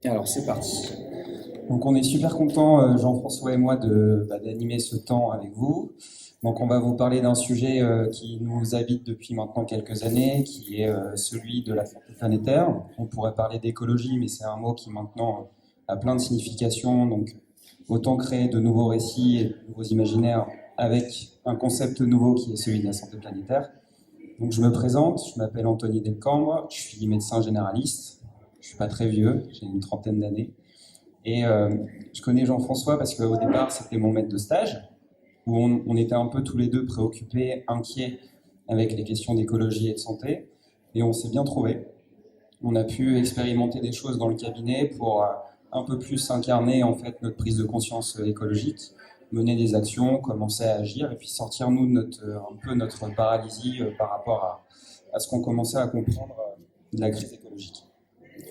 Alors c'est parti. Donc on est super content, Jean-François et moi, d'animer ce temps avec vous. Donc on va vous parler d'un sujet qui nous habite depuis maintenant quelques années, qui est celui de la santé planétaire. On pourrait parler d'écologie, mais c'est un mot qui maintenant a plein de significations. Donc autant créer de nouveaux récits et de nouveaux imaginaires avec un concept nouveau qui est celui de la santé planétaire. Donc je me présente, je m'appelle Anthony Delcambre, je suis médecin généraliste. Je suis pas très vieux, j'ai une trentaine d'années. Et je connais Jean-François parce qu'au départ, c'était mon maître de stage, où on était un peu tous les deux préoccupés, inquiets avec les questions d'écologie et de santé. Et on s'est bien trouvés. On a pu expérimenter des choses dans le cabinet pour un peu plus incarner en fait notre prise de conscience écologique, mener des actions, commencer à agir et puis sortir nous de un peu notre paralysie par rapport à ce qu'on commençait à comprendre de la crise écologique.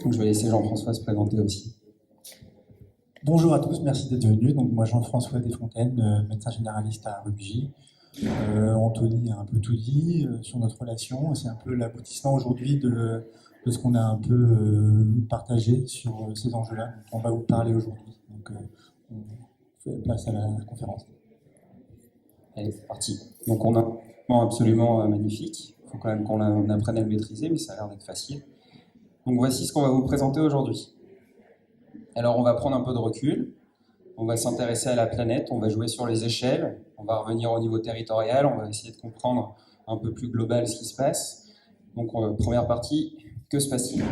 Donc je vais laisser Jean-François se présenter aussi. Bonjour à tous, merci d'être venus. Donc moi Jean-François Desfontaines, médecin généraliste à Rubigi. Anthony a un peu tout dit sur notre relation. C'est un peu l'aboutissement aujourd'hui de ce qu'on a un peu partagé sur ces enjeux-là dont on va vous parler aujourd'hui. Donc on fait place à la conférence. Allez, c'est parti. Donc on a un moment absolument magnifique. Il faut quand même qu'on apprenne à le maîtriser, mais ça a l'air d'être facile. Donc voici ce qu'on va vous présenter aujourd'hui. Alors on va prendre un peu de recul, on va s'intéresser à la planète, on va jouer sur les échelles, on va revenir au niveau territorial, on va essayer de comprendre un peu plus global ce qui se passe. Donc première partie, que se passe-t-il?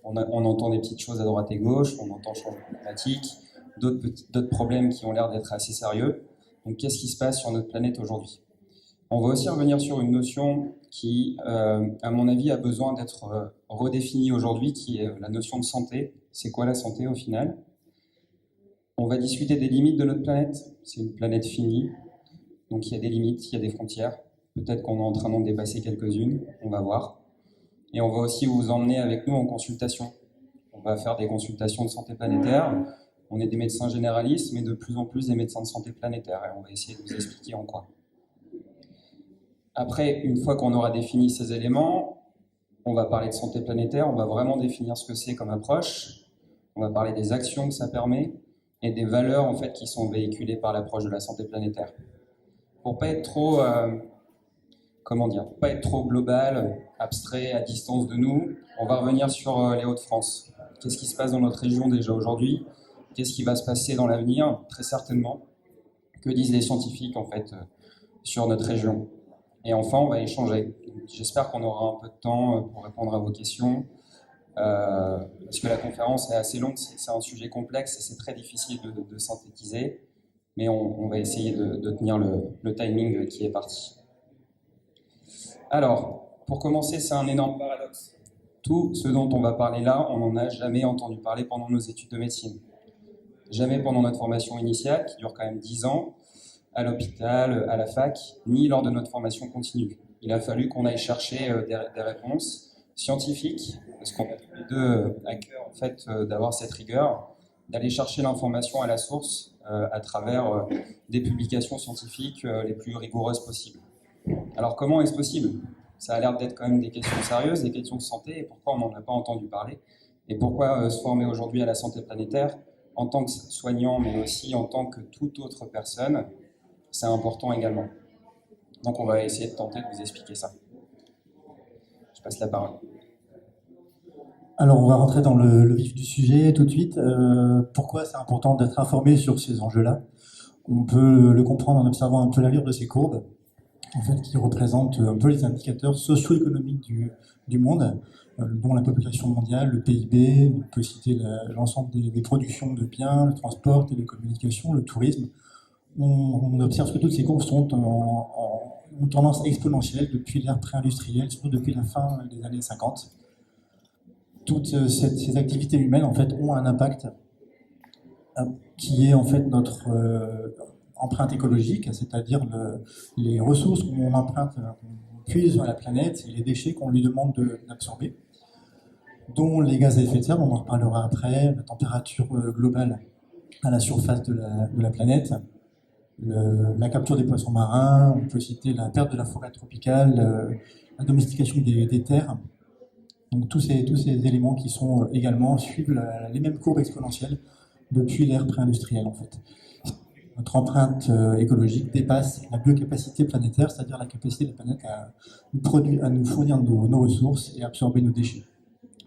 On entend des petites choses à droite et gauche, on entend changement climatique, d'autres problèmes qui ont l'air d'être assez sérieux. Donc qu'est-ce qui se passe sur notre planète aujourd'hui? On va aussi revenir sur une notion qui, à mon avis, a besoin d'être redéfinie aujourd'hui, qui est la notion de santé. C'est quoi la santé au final? On va discuter des limites de notre planète. C'est une planète finie, donc il y a des limites, il y a des frontières. Peut-être qu'on est en train d'en dépasser quelques-unes, on va voir. Et on va aussi vous emmener avec nous en consultation. On va faire des consultations de santé planétaire. On est des médecins généralistes, mais de plus en plus des médecins de santé planétaire. Et on va essayer de vous expliquer en quoi. Après, une fois qu'on aura défini ces éléments, on va parler de santé planétaire, on va vraiment définir ce que c'est comme approche, on va parler des actions que ça permet et des valeurs en fait qui sont véhiculées par l'approche de la santé planétaire. Pour pas être trop, pas être trop global, abstrait, à distance de nous, on va revenir sur les Hauts-de-France. Qu'est-ce qui se passe dans notre région déjà aujourd'hui? Qu'est-ce qui va se passer dans l'avenir? Très certainement. Que disent les scientifiques en fait sur notre région? Et enfin, on va échanger. J'espère qu'on aura un peu de temps pour répondre à vos questions, parce que la conférence est assez longue, c'est un sujet complexe et c'est très difficile de synthétiser, mais on va essayer de tenir le timing qui est parti. Alors, pour commencer, c'est un énorme paradoxe. Tout ce dont on va parler là, on n'en a jamais entendu parler pendant nos études de médecine. Jamais pendant notre formation initiale, qui dure quand même 10 ans, à l'hôpital, à la fac, ni lors de notre formation continue. Il a fallu qu'on aille chercher des réponses scientifiques, parce qu'on a tous les deux à cœur en fait, d'avoir cette rigueur, d'aller chercher l'information à la source à travers des publications scientifiques les plus rigoureuses possibles. Alors comment est-ce possible? Ça a l'air d'être quand même des questions sérieuses, des questions de santé, et pourquoi on n'en a pas entendu parler? Et pourquoi se former aujourd'hui à la santé planétaire en tant que soignant, mais aussi en tant que toute autre personne, c'est important également. Donc on va essayer de tenter de vous expliquer ça. Je passe la parole. Alors on va rentrer dans le vif du sujet tout de suite. Pourquoi c'est important d'être informé sur ces enjeux-là? On peut le comprendre en observant un peu l'allure de ces courbes, en fait, qui représentent un peu les indicateurs socio-économiques du monde, dont la population mondiale, le PIB, on peut citer l'ensemble des productions de biens, le transport, télécommunications, le tourisme. On observe que toutes ces courbes sont en tendance exponentielle depuis l'ère pré-industrielle, surtout depuis la fin des années 50. Toutes ces activités humaines en fait ont un impact qui est en fait notre empreinte écologique, c'est-à-dire les ressources qu'on emprunte, qu'on puise dans la planète et les déchets qu'on lui demande d'absorber, dont les gaz à effet de serre, on en reparlera après, la température globale à la surface de la planète, la capture des poissons marins, on peut citer la perte de la forêt tropicale, la domestication des terres, Donc tous ces éléments qui sont également suivent les mêmes courbes exponentielles depuis l'ère pré-industrielle en fait. Notre empreinte écologique dépasse la biocapacité planétaire, c'est-à-dire la capacité de la planète à nous fournir nos ressources et absorber nos déchets.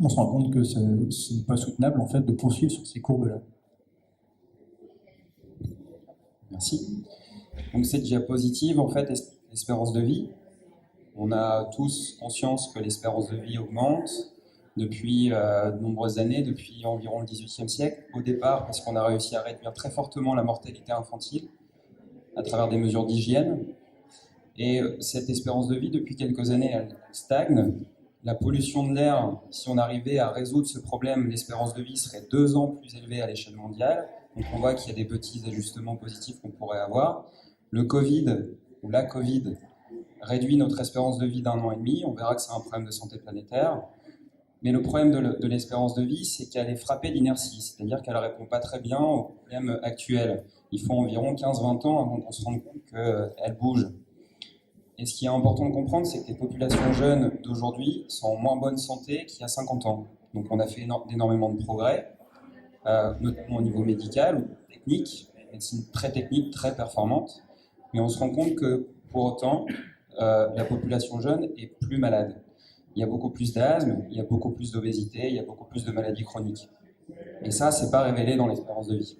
On se rend compte que ce n'est pas soutenable en fait de poursuivre sur ces courbes-là. Merci. Donc cette diapositive, en fait, l'espérance de vie. On a tous conscience que l'espérance de vie augmente depuis de nombreuses années, depuis environ le XVIIIe siècle. Au départ, parce qu'on a réussi à réduire très fortement la mortalité infantile à travers des mesures d'hygiène. Et cette espérance de vie, depuis quelques années, elle stagne. La pollution de l'air, si on arrivait à résoudre ce problème, l'espérance de vie serait 2 ans plus élevée à l'échelle mondiale. Donc on voit qu'il y a des petits ajustements positifs qu'on pourrait avoir. Le Covid, ou la Covid, réduit notre espérance de vie d'1 an et demi. On verra que c'est un problème de santé planétaire. Mais le problème de l'espérance de vie, c'est qu'elle est frappée d'inertie, c'est-à-dire qu'elle ne répond pas très bien aux problèmes actuels. Il faut environ 15-20 ans avant qu'on se rende compte qu'elle bouge. Et ce qui est important de comprendre, c'est que les populations jeunes d'aujourd'hui sont en moins bonne santé qu'il y a 50 ans. Donc on a fait énormément de progrès, notamment au niveau médical ou technique, médecine très technique, très performante. Mais on se rend compte que pour autant, la population jeune est plus malade. Il y a beaucoup plus d'asthme, il y a beaucoup plus d'obésité, il y a beaucoup plus de maladies chroniques. Et ça, c'est pas révélé dans l'espérance de vie.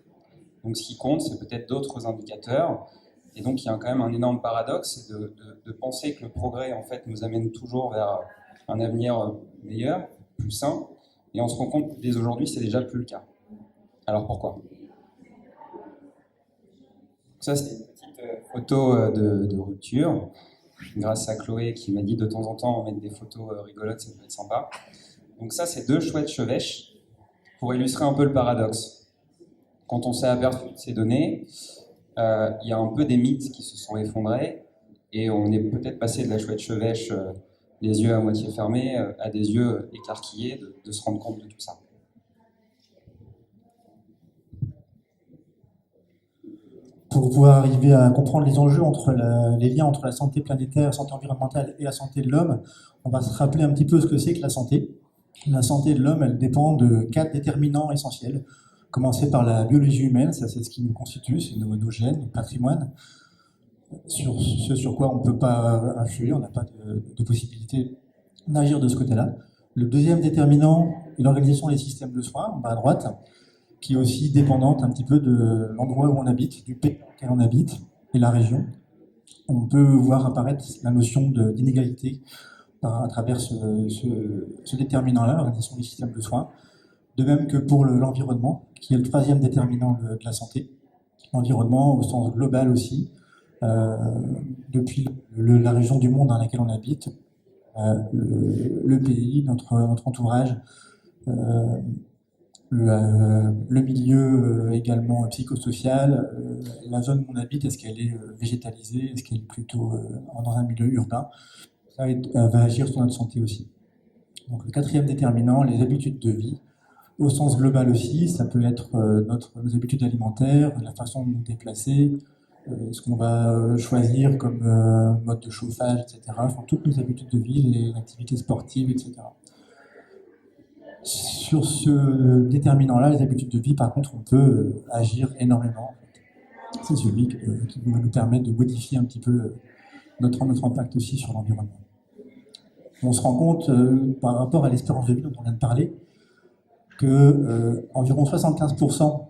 Donc ce qui compte, c'est peut-être d'autres indicateurs. Et donc il y a quand même un énorme paradoxe, c'est de penser que le progrès en fait nous amène toujours vers un avenir meilleur, plus sain. Et on se rend compte que dès aujourd'hui, c'est déjà plus le cas. Alors pourquoi ? Ça, c'est une petite photo de rupture, grâce à Chloé qui m'a dit de temps en temps mettre des photos rigolotes, ça peut être sympa. Donc ça, c'est 2 chouettes chevêches pour illustrer un peu le paradoxe. Quand on s'est aperçu de ces données, il y a un peu des mythes qui se sont effondrés et on est peut-être passé de la chouette chevêche, les yeux à moitié fermés, à des yeux écarquillés, de se rendre compte de tout ça. Pour pouvoir arriver à comprendre les enjeux les liens entre la santé planétaire, la santé environnementale et la santé de l'homme, on va se rappeler un petit peu ce que c'est que la santé. La santé de l'homme, elle dépend de 4 déterminants essentiels. Commencer par la biologie humaine, ça c'est ce qui nous constitue, c'est nos gènes, notre patrimoine, ce sur quoi on ne peut pas influer, on n'a pas de possibilité d'agir de ce côté-là. Le deuxième déterminant est l'organisation des systèmes de soins, en bas à droite, qui est aussi dépendante un petit peu de l'endroit où on habite, du pays dans lequel on habite et la région. On peut voir apparaître la notion d'inégalité à travers ce déterminant-là, l'organisation des systèmes de soins. De même que pour l'environnement, qui est le troisième déterminant de la santé. L'environnement au sens global aussi, depuis la région du monde dans laquelle on habite, le pays, notre entourage, le milieu également psychosocial, la zone où on habite, est-ce qu'elle est végétalisée, est-ce qu'elle est plutôt dans un milieu urbain, ça va agir sur notre santé aussi. Donc le quatrième déterminant, les habitudes de vie, au sens global aussi, ça peut être nos habitudes alimentaires, la façon de nous déplacer, ce qu'on va choisir comme mode de chauffage, etc. Enfin, toutes nos habitudes de vie, les activités sportives, etc. Sur ce déterminant-là, les habitudes de vie, par contre, on peut agir énormément. C'est celui qui va nous permettre de modifier un petit peu notre impact aussi sur l'environnement. On se rend compte, par rapport à l'espérance de vie dont on vient de parler, que environ 75%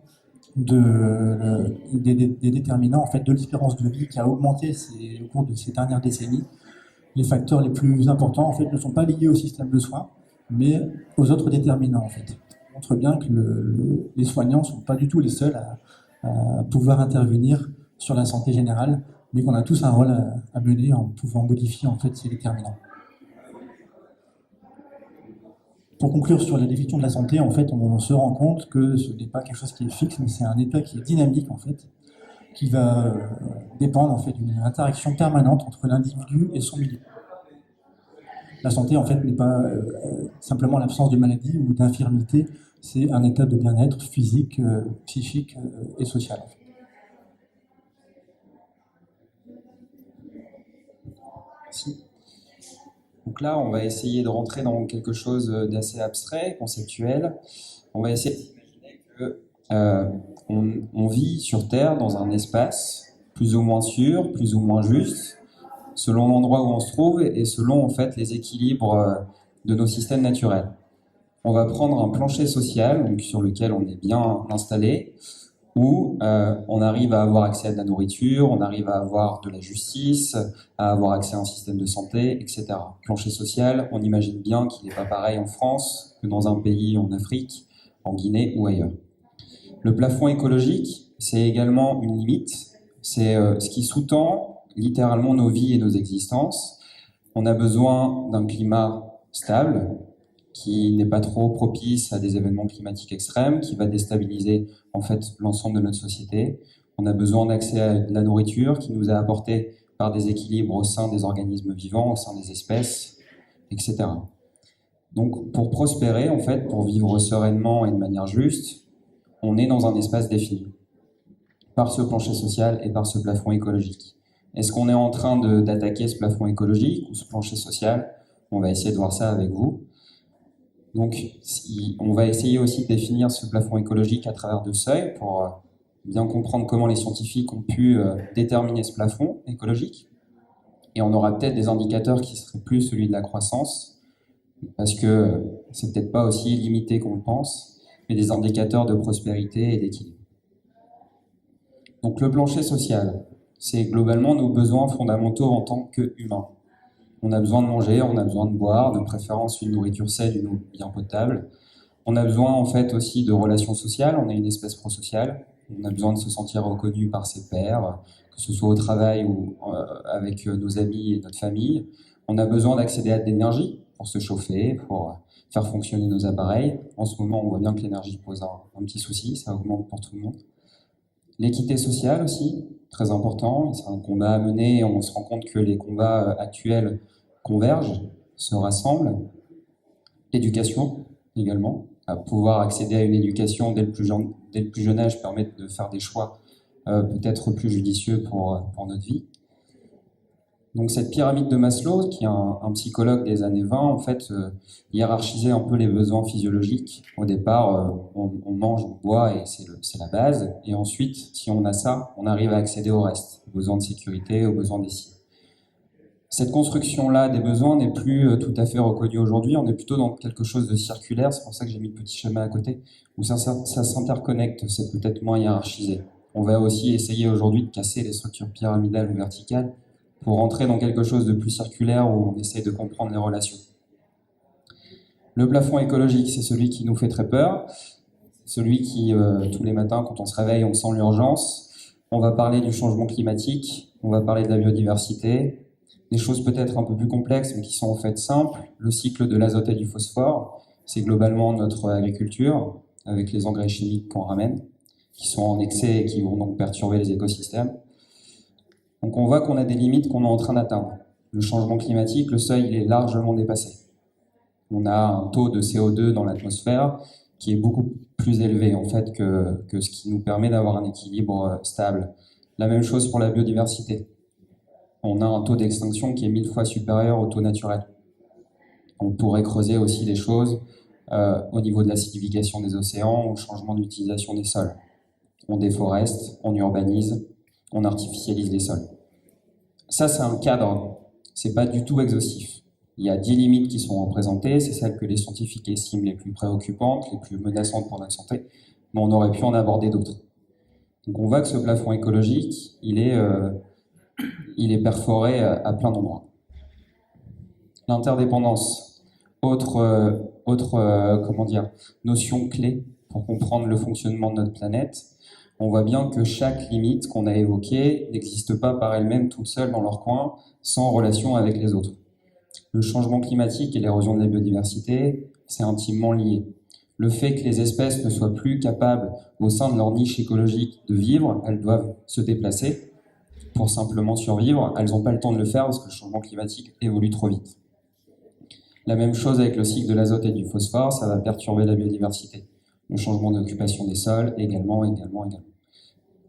des déterminants en fait, de l'espérance de vie qui a augmenté au cours de ces dernières décennies, les facteurs les plus importants en fait, ne sont pas liés au système de soins, mais aux autres déterminants. En fait. Ça montre bien que les soignants ne sont pas du tout les seuls à pouvoir intervenir sur la santé générale, mais qu'on a tous un rôle à mener en pouvant modifier en fait, ces déterminants. Pour conclure sur la définition de la santé, en fait, on se rend compte que ce n'est pas quelque chose qui est fixe, mais c'est un état qui est dynamique, en fait, qui va dépendre en fait, d'une interaction permanente entre l'individu et son milieu. La santé, en fait, n'est pas simplement l'absence de maladie ou d'infirmité, c'est un état de bien-être physique, psychique et social. En fait. Merci. Donc là, on va essayer de rentrer dans quelque chose d'assez abstrait, conceptuel. On va essayer d'imaginer que on vit sur Terre dans un espace plus ou moins sûr, plus ou moins juste, selon l'endroit où on se trouve et selon en fait les équilibres de nos systèmes naturels. On va prendre un plancher social, donc sur lequel on est bien installé, où on arrive à avoir accès à de la nourriture, on arrive à avoir de la justice, à avoir accès à un système de santé, etc. Plancher social, on imagine bien qu'il n'est pas pareil en France que dans un pays en Afrique, en Guinée ou ailleurs. Le plafond écologique, c'est également une limite, c'est ce qui sous-tend littéralement nos vies et nos existences. On a besoin d'un climat stable, qui n'est pas trop propice à des événements climatiques extrêmes, qui va déstabiliser en fait l'ensemble de notre société. On a besoin d'accès à de la nourriture qui nous est apportée par des équilibres au sein des organismes vivants, au sein des espèces, etc. Donc pour prospérer, en fait, pour vivre sereinement et de manière juste, on est dans un espace défini par ce plancher social et par ce plafond écologique. Est-ce qu'on est en train d'attaquer ce plafond écologique ou ce plancher social? On va essayer de voir ça avec vous. Donc, on va essayer aussi de définir ce plafond écologique à travers deux seuils pour bien comprendre comment les scientifiques ont pu déterminer ce plafond écologique. Et on aura peut-être des indicateurs qui seraient plus celui de la croissance, parce que c'est peut-être pas aussi limité qu'on le pense, mais des indicateurs de prospérité et d'équilibre. Donc, le plancher social, c'est globalement nos besoins fondamentaux en tant qu'humains. On a besoin de manger, on a besoin de boire, de préférence une nourriture saine, une eau bien potable. On a besoin en fait aussi de relations sociales, on est une espèce prosociale. On a besoin de se sentir reconnu par ses pairs, que ce soit au travail ou avec nos amis et notre famille. On a besoin d'accéder à de l'énergie pour se chauffer, pour faire fonctionner nos appareils. En ce moment, on voit bien que l'énergie pose un petit souci, ça augmente pour tout le monde. L'équité sociale aussi, très important, c'est un combat à mener et on se rend compte que les combats actuels convergent, se rassemblent. L'éducation également, à pouvoir accéder à une éducation dès le plus jeune âge permet de faire des choix peut-être plus judicieux pour notre vie. Donc cette pyramide de Maslow, qui est un psychologue des années 20, en fait, hiérarchisait un peu les besoins physiologiques. Au départ, on mange, on boit et c'est la base. Et ensuite, si on a ça, on arrive à accéder au reste, aux besoins de sécurité, aux besoins des cibles. Cette construction-là des besoins n'est plus tout à fait reconnue aujourd'hui. On est plutôt dans quelque chose de circulaire. C'est pour ça que j'ai mis le petit schéma à côté, où ça s'interconnecte, c'est peut-être moins hiérarchisé. On va aussi essayer aujourd'hui de casser les structures pyramidales ou verticales pour rentrer dans quelque chose de plus circulaire où on essaie de comprendre les relations. Le plafond écologique, c'est celui qui nous fait très peur, celui qui, tous les matins, quand on se réveille, on sent l'urgence. On va parler du changement climatique, on va parler de la biodiversité, des choses peut-être un peu plus complexes, mais qui sont en fait simples. Le cycle de l'azote et du phosphore, c'est globalement notre agriculture, avec les engrais chimiques qu'on ramène, qui sont en excès et qui vont donc perturber les écosystèmes. Donc on voit qu'on a des limites qu'on est en train d'atteindre. Le changement climatique, le seuil, il est largement dépassé. On a un taux de CO2 dans l'atmosphère qui est beaucoup plus élevé en fait que ce qui nous permet d'avoir un équilibre stable. La même chose pour la biodiversité. On a un taux d'extinction qui est 1000 fois supérieur au taux naturel. On pourrait creuser aussi les choses au niveau de l'acidification des océans ou le changement d'utilisation des sols. On déforeste, on urbanise, on artificialise les sols. Ça, c'est un cadre, c'est pas du tout exhaustif. Il y a 10 limites qui sont représentées, c'est celles que les scientifiques estiment les plus préoccupantes, les plus menaçantes pour notre santé, mais on aurait pu en aborder d'autres. Donc on voit que ce plafond écologique, il est perforé à plein d'endroits. L'interdépendance, autre notion clé pour comprendre le fonctionnement de notre planète. On voit bien que chaque limite qu'on a évoquée n'existe pas par elle-même toute seule dans leur coin, sans relation avec les autres. Le changement climatique et l'érosion de la biodiversité, c'est intimement lié. Le fait que les espèces ne soient plus capables, au sein de leur niche écologique, de vivre, elles doivent se déplacer pour simplement survivre. Elles n'ont pas le temps de le faire parce que le changement climatique évolue trop vite. La même chose avec le cycle de l'azote et du phosphore, ça va perturber la biodiversité. Le changement d'occupation des sols, également.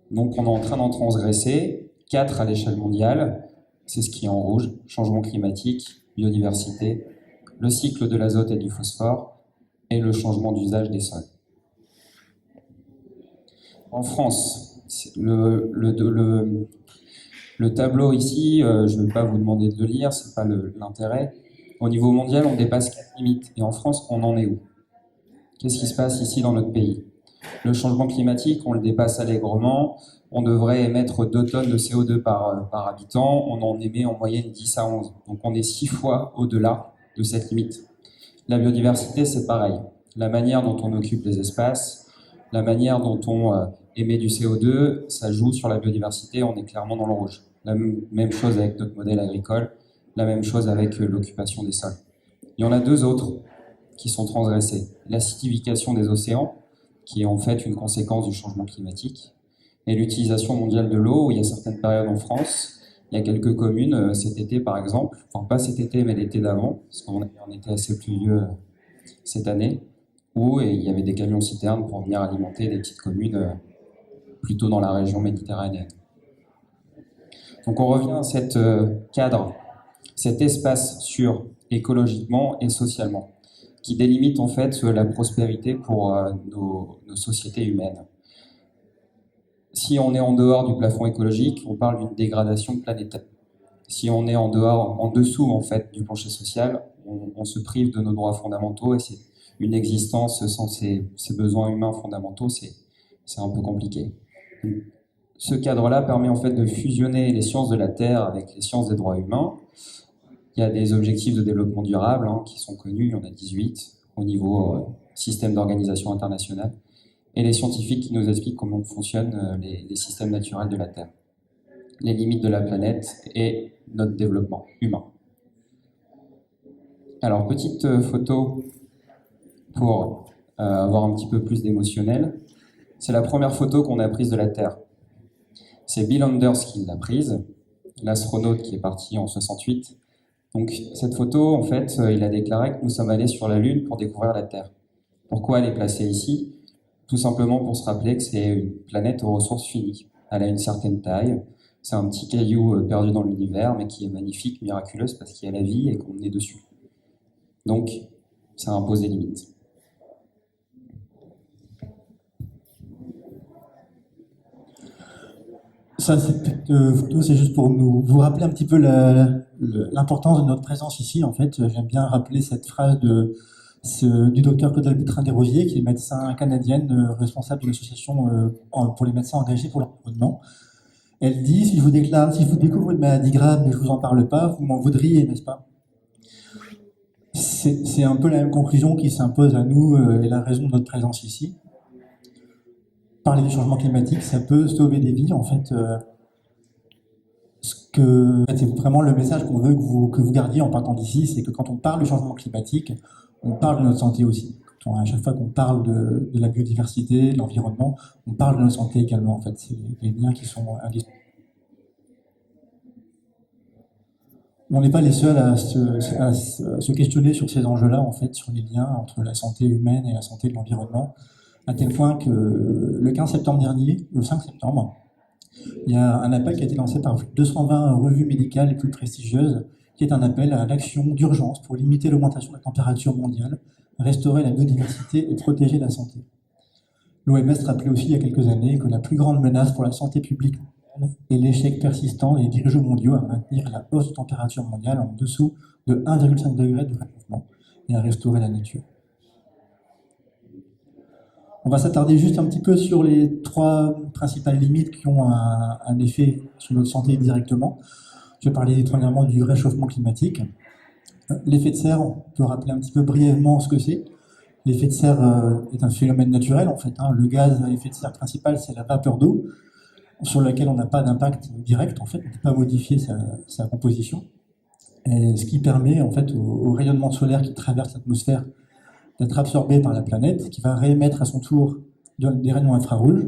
Donc on est en train d'en transgresser 4 à l'échelle mondiale, c'est ce qui est en rouge, changement climatique, biodiversité, le cycle de l'azote et du phosphore et le changement d'usage des sols. En France, le tableau ici, je ne vais pas vous demander de le lire, ce n'est pas l'intérêt. Au niveau mondial, on dépasse 4 limites. Et en France, on en est où? Qu'est-ce qui se passe ici dans notre pays? Le changement climatique, on le dépasse allègrement. On devrait émettre 2 tonnes de CO2 par habitant. On en émet en moyenne 10 à 11. Donc on est 6 fois au-delà de cette limite. La biodiversité, c'est pareil. La manière dont on occupe les espaces, la manière dont on émet du CO2, ça joue sur la biodiversité, on est clairement dans le rouge. La même chose avec notre modèle agricole, la même chose avec l'occupation des sols. Il y en a 2 autres qui sont transgressés. L'acidification des océans, qui est en fait une conséquence du changement climatique, et l'utilisation mondiale de l'eau, où il y a certaines périodes en France, il y a quelques communes, cet été par exemple, enfin pas cet été mais l'été d'avant, parce qu'on a eu un été assez pluvieux cette année, où il y avait des camions-citernes pour venir alimenter des petites communes plutôt dans la région méditerranéenne. Donc on revient à cet cadre, cet espace sûr écologiquement et socialement, qui délimite en fait la prospérité pour nos sociétés humaines. Si on est en dehors du plafond écologique, on parle d'une dégradation planétaire. Si on est en dessous en fait du plancher social, on se prive de nos droits fondamentaux et c'est une existence sans ces besoins humains fondamentaux, c'est un peu compliqué. Ce cadre-là permet en fait de fusionner les sciences de la Terre avec les sciences des droits humains. Il y a des objectifs de développement durable qui sont connus, il y en a 18 au niveau système d'organisation internationale, et les scientifiques qui nous expliquent comment fonctionnent les systèmes naturels de la Terre, les limites de la planète et notre développement humain. Alors, petite photo pour avoir un petit peu plus d'émotionnel. C'est la première photo qu'on a prise de la Terre. C'est Bill Anders qui l'a prise, l'astronaute qui est parti en 68. Donc cette photo, en fait, il a déclaré que nous sommes allés sur la Lune pour découvrir la Terre. Pourquoi elle est placée ici? Tout simplement pour se rappeler que c'est une planète aux ressources finies. Elle a une certaine taille, c'est un petit caillou perdu dans l'univers, mais qui est magnifique, miraculeuse, parce qu'il y a la vie et qu'on est dessus. Donc, ça impose des limites. Ça, cette photo, c'est juste pour vous rappeler un petit peu l'importance de notre présence ici. En fait, j'aime bien rappeler cette phrase du docteur Claude Albutrin Desrosiers, qui est médecin canadienne, responsable de l'association pour les médecins engagés pour l'environnement. Elle dit, si je vous découvre une maladie grave mais je vous en parle pas, vous m'en voudriez, n'est-ce pas? C'est un peu la même conclusion qui s'impose à nous et la raison de notre présence ici. Parler du changement climatique, ça peut sauver des vies. En fait, c'est vraiment le message qu'on veut que vous gardiez en partant d'ici, c'est que quand on parle du changement climatique, on parle de notre santé aussi. À chaque fois qu'on parle de la biodiversité, de l'environnement, on parle de notre santé également. En fait, c'est des liens qui sont indissociables. On n'est pas les seuls à se questionner sur ces enjeux-là, en fait, sur les liens entre la santé humaine et la santé de l'environnement, à tel point que le 15 septembre dernier, le 5 septembre, il y a un appel qui a été lancé par 220 revues médicales les plus prestigieuses, qui est un appel à l'action d'urgence pour limiter l'augmentation de la température mondiale, restaurer la biodiversité et protéger la santé. L'OMS rappelait aussi il y a quelques années que la plus grande menace pour la santé publique mondiale est l'échec persistant des dirigeants mondiaux à maintenir la hausse de température mondiale en dessous de 1,5 degré de réchauffement et à restaurer la nature. On va s'attarder juste un petit peu sur les 3 principales limites qui ont un effet sur notre santé directement. Je vais parler premièrement du réchauffement climatique. L'effet de serre, on peut rappeler un petit peu brièvement ce que c'est. L'effet de serre est un phénomène naturel en fait. Le gaz à effet de serre principal, c'est la vapeur d'eau, sur laquelle on n'a pas d'impact direct en fait, on ne peut pas modifier sa composition. Et ce qui permet en fait au rayonnement solaire qui traverse l'atmosphère d'être absorbé par la planète, qui va réémettre à son tour des rayons infrarouges,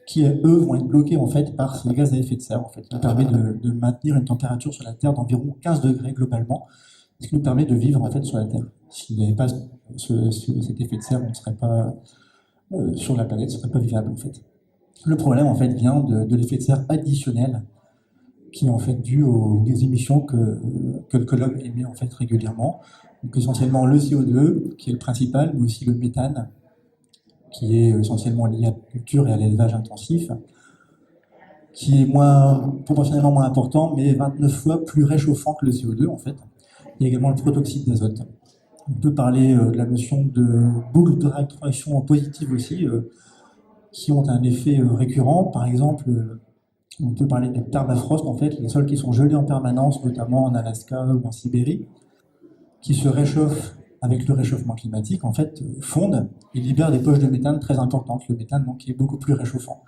qui eux vont être bloqués en fait par ce gaz à effet de serre, en fait, qui permet de maintenir une température sur la Terre d'environ 15 degrés globalement, ce qui nous permet de vivre en fait sur la Terre. S'il n'y avait pas cet effet de serre, on ne serait pas sur la planète, ce ne serait pas vivable en fait. Le problème en fait vient de l'effet de serre additionnel qui est en fait due aux émissions que l'homme émet en fait régulièrement. Donc essentiellement le CO2, qui est le principal, mais aussi le méthane, qui est essentiellement lié à l'agriculture et à l'élevage intensif, qui est proportionnellement moins important, mais 29 fois plus réchauffant que le CO2 en fait. Il y a également le protoxyde d'azote. On peut parler de la notion de boucle de rétroaction positive aussi, qui ont un effet récurrent. Par exemple, on peut parler des permafrost, en fait, les sols qui sont gelés en permanence, notamment en Alaska ou en Sibérie, qui se réchauffent avec le réchauffement climatique, en fait, fondent et libèrent des poches de méthane très importantes. Le méthane, donc, qui est beaucoup plus réchauffant.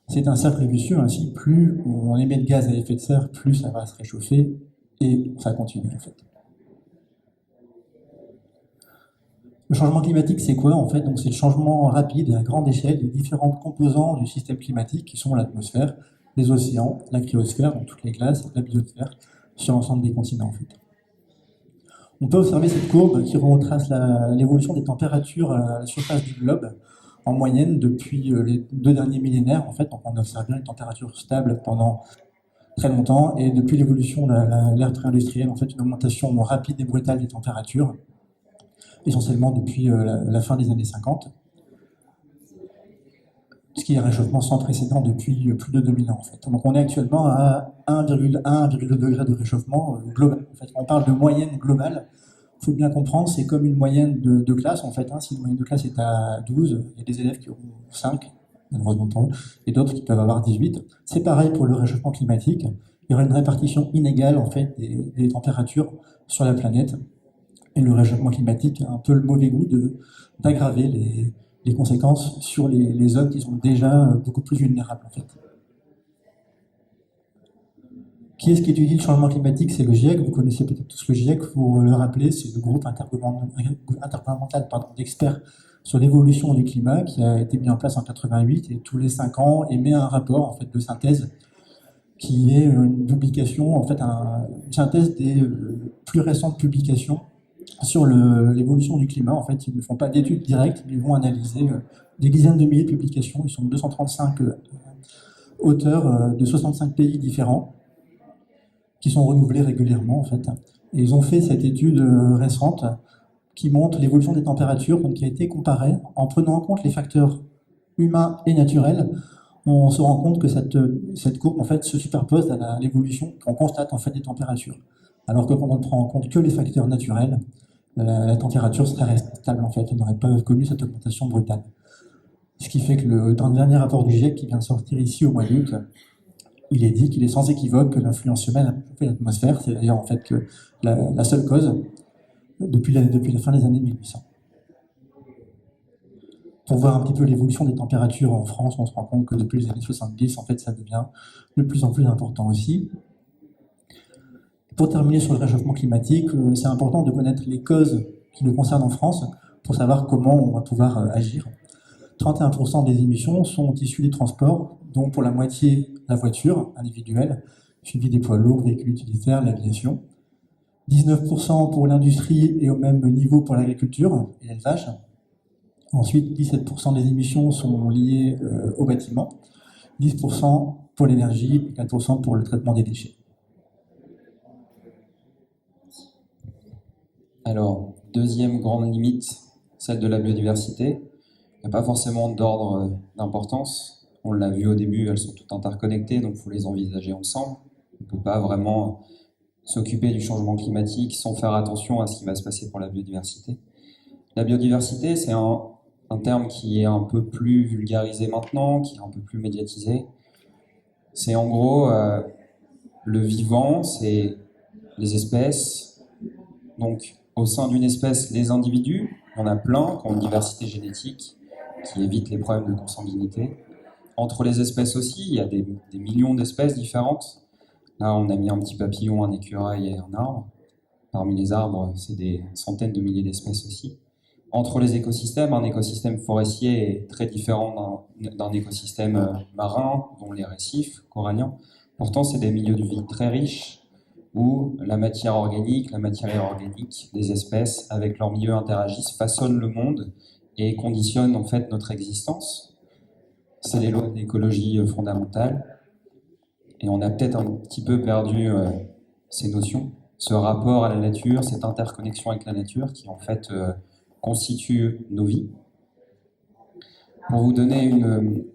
C'est un cercle vicieux, ainsi, plus on émet de gaz à effet de serre, plus ça va se réchauffer, et ça continue, en fait. Le changement climatique, c'est quoi en fait? Donc, c'est le changement rapide et à grande échelle des différents composants du système climatique qui sont l'atmosphère, les océans, la cryosphère, donc toutes les glaces, la biosphère, sur l'ensemble des continents en fait. On peut observer cette courbe qui retrace l'évolution des températures à la surface du globe en moyenne depuis les 2 derniers millénaires en fait. Donc, on observe bien une température stable pendant très longtemps et depuis l'évolution de l'ère pré-industrielle, en fait, une augmentation rapide et brutale des températures, essentiellement depuis la fin des années 50, ce qui est un réchauffement sans précédent depuis plus de 2000 ans en fait. Donc on est actuellement à 1,1-1,2 degrés de réchauffement global. En fait, on parle de moyenne globale. Il faut bien comprendre, c'est comme une moyenne de classe en fait. Si une moyenne de classe est à 12, il y a des élèves qui auront 5, malheureusement pour eux, et d'autres qui peuvent avoir 18. C'est pareil pour le réchauffement climatique. Il y aura une répartition inégale en fait des températures sur la planète. Et le réchauffement climatique a un peu le mauvais goût d'aggraver les conséquences sur les zones qui sont déjà beaucoup plus vulnérables en fait. Qui est-ce qui étudie le changement climatique? C'est le GIEC. Vous connaissez peut-être tous le GIEC. Pour le rappeler, c'est le groupe intergouvernemental d'experts sur l'évolution du climat qui a été mis en place en 88 et tous les 5 ans émet un rapport en fait de synthèse qui est une publication, en fait, une synthèse des plus récentes publications sur l'évolution du climat. En fait, ils ne font pas d'études directes, mais ils vont analyser des dizaines de milliers de publications. Ils sont 235 auteurs de 65 pays différents qui sont renouvelés régulièrement, en fait. Et ils ont fait cette étude récente qui montre l'évolution des températures, donc qui a été comparée en prenant en compte les facteurs humains et naturels. On se rend compte que cette courbe en fait se superpose à l'évolution qu'on constate en fait des températures. Alors que quand on ne prend en compte que les facteurs naturels, la température serait restée stable en fait, on n'aurait pas connu cette augmentation brutale. Ce qui fait que dans le dernier rapport du GIEC qui vient de sortir ici au mois d'août, il est dit qu'il est sans équivoque que l'influence humaine a chauffé l'atmosphère. C'est d'ailleurs en fait que la seule cause depuis la fin des années 1800. Pour voir un petit peu l'évolution des températures en France, on se rend compte que depuis les années 70, en fait, ça devient de plus en plus important aussi. Pour terminer sur le réchauffement climatique, c'est important de connaître les causes qui nous concernent en France pour savoir comment on va pouvoir agir. 31% des émissions sont issues des transports, dont pour la moitié la voiture individuelle, suivi des poids lourds, véhicules utilitaires, l'aviation. 19% pour l'industrie et au même niveau pour l'agriculture et l'élevage. Ensuite, 17% des émissions sont liées au bâtiment, 10% pour l'énergie et 4% pour le traitement des déchets. Alors, deuxième grande limite, celle de la biodiversité. Il n'y a pas forcément d'ordre d'importance. On l'a vu au début, elles sont toutes interconnectées, donc il faut les envisager ensemble. On ne peut pas vraiment s'occuper du changement climatique sans faire attention à ce qui va se passer pour la biodiversité. La biodiversité, c'est un terme qui est un peu plus vulgarisé maintenant, qui est un peu plus médiatisé. C'est en gros le vivant, c'est les espèces. Donc au sein d'une espèce, les individus, il y en a plein qui ont une diversité génétique, qui évite les problèmes de consanguinité. Entre les espèces aussi, il y a des millions d'espèces différentes. Là, on a mis un petit papillon, un écureuil et un arbre. Parmi les arbres, c'est des centaines de milliers d'espèces aussi. Entre les écosystèmes, un écosystème forestier est très différent d'un écosystème marin, dont les récifs coralliens. Pourtant, c'est des milieux de vie très riches où la matière organique, la matière inorganique, les espèces, avec leur milieu interagissent, façonnent le monde et conditionnent en fait notre existence. C'est les lois de l'écologie fondamentale. Et on a peut-être un petit peu perdu ces notions, ce rapport à la nature, cette interconnexion avec la nature qui en fait constitue nos vies. Pour vous donner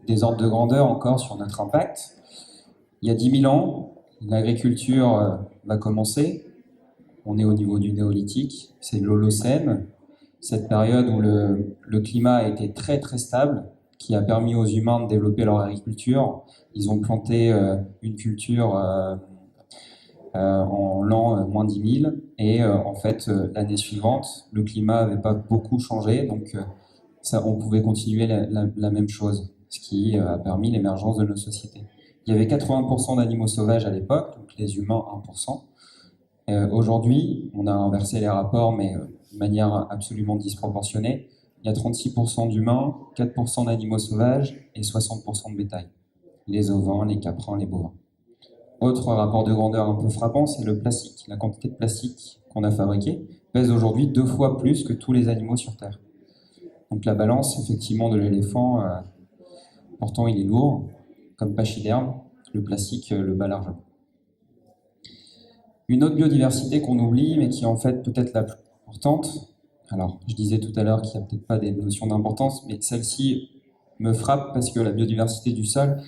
des ordres de grandeur encore sur notre impact, il y a 10 000 ans, l'agriculture va commencer. On est au niveau du néolithique, c'est l'Holocène, cette période où le climat a été très très stable, qui a permis aux humains de développer leur agriculture. Ils ont planté une culture en l'an moins 10 000, et en fait l'année suivante, le climat n'avait pas beaucoup changé, donc on pouvait continuer la même chose, ce qui a permis l'émergence de nos sociétés. Il y avait 80% d'animaux sauvages à l'époque, donc les humains 1%. Aujourd'hui, on a inversé les rapports, mais de manière absolument disproportionnée. Il y a 36% d'humains, 4% d'animaux sauvages et 60% de bétail. Les ovins, les caprins, les bovins. Autre rapport de grandeur un peu frappant, c'est le plastique. La quantité de plastique qu'on a fabriqué pèse aujourd'hui 2 fois plus que tous les animaux sur Terre. Donc la balance, effectivement, de l'éléphant, pourtant il est lourd, comme pachyderme, le plastique le bat largement. Une autre biodiversité qu'on oublie, mais qui est en fait peut-être la plus importante, alors je disais tout à l'heure qu'il n'y a peut-être pas des notions d'importance, mais celle-ci me frappe parce que la biodiversité du sol,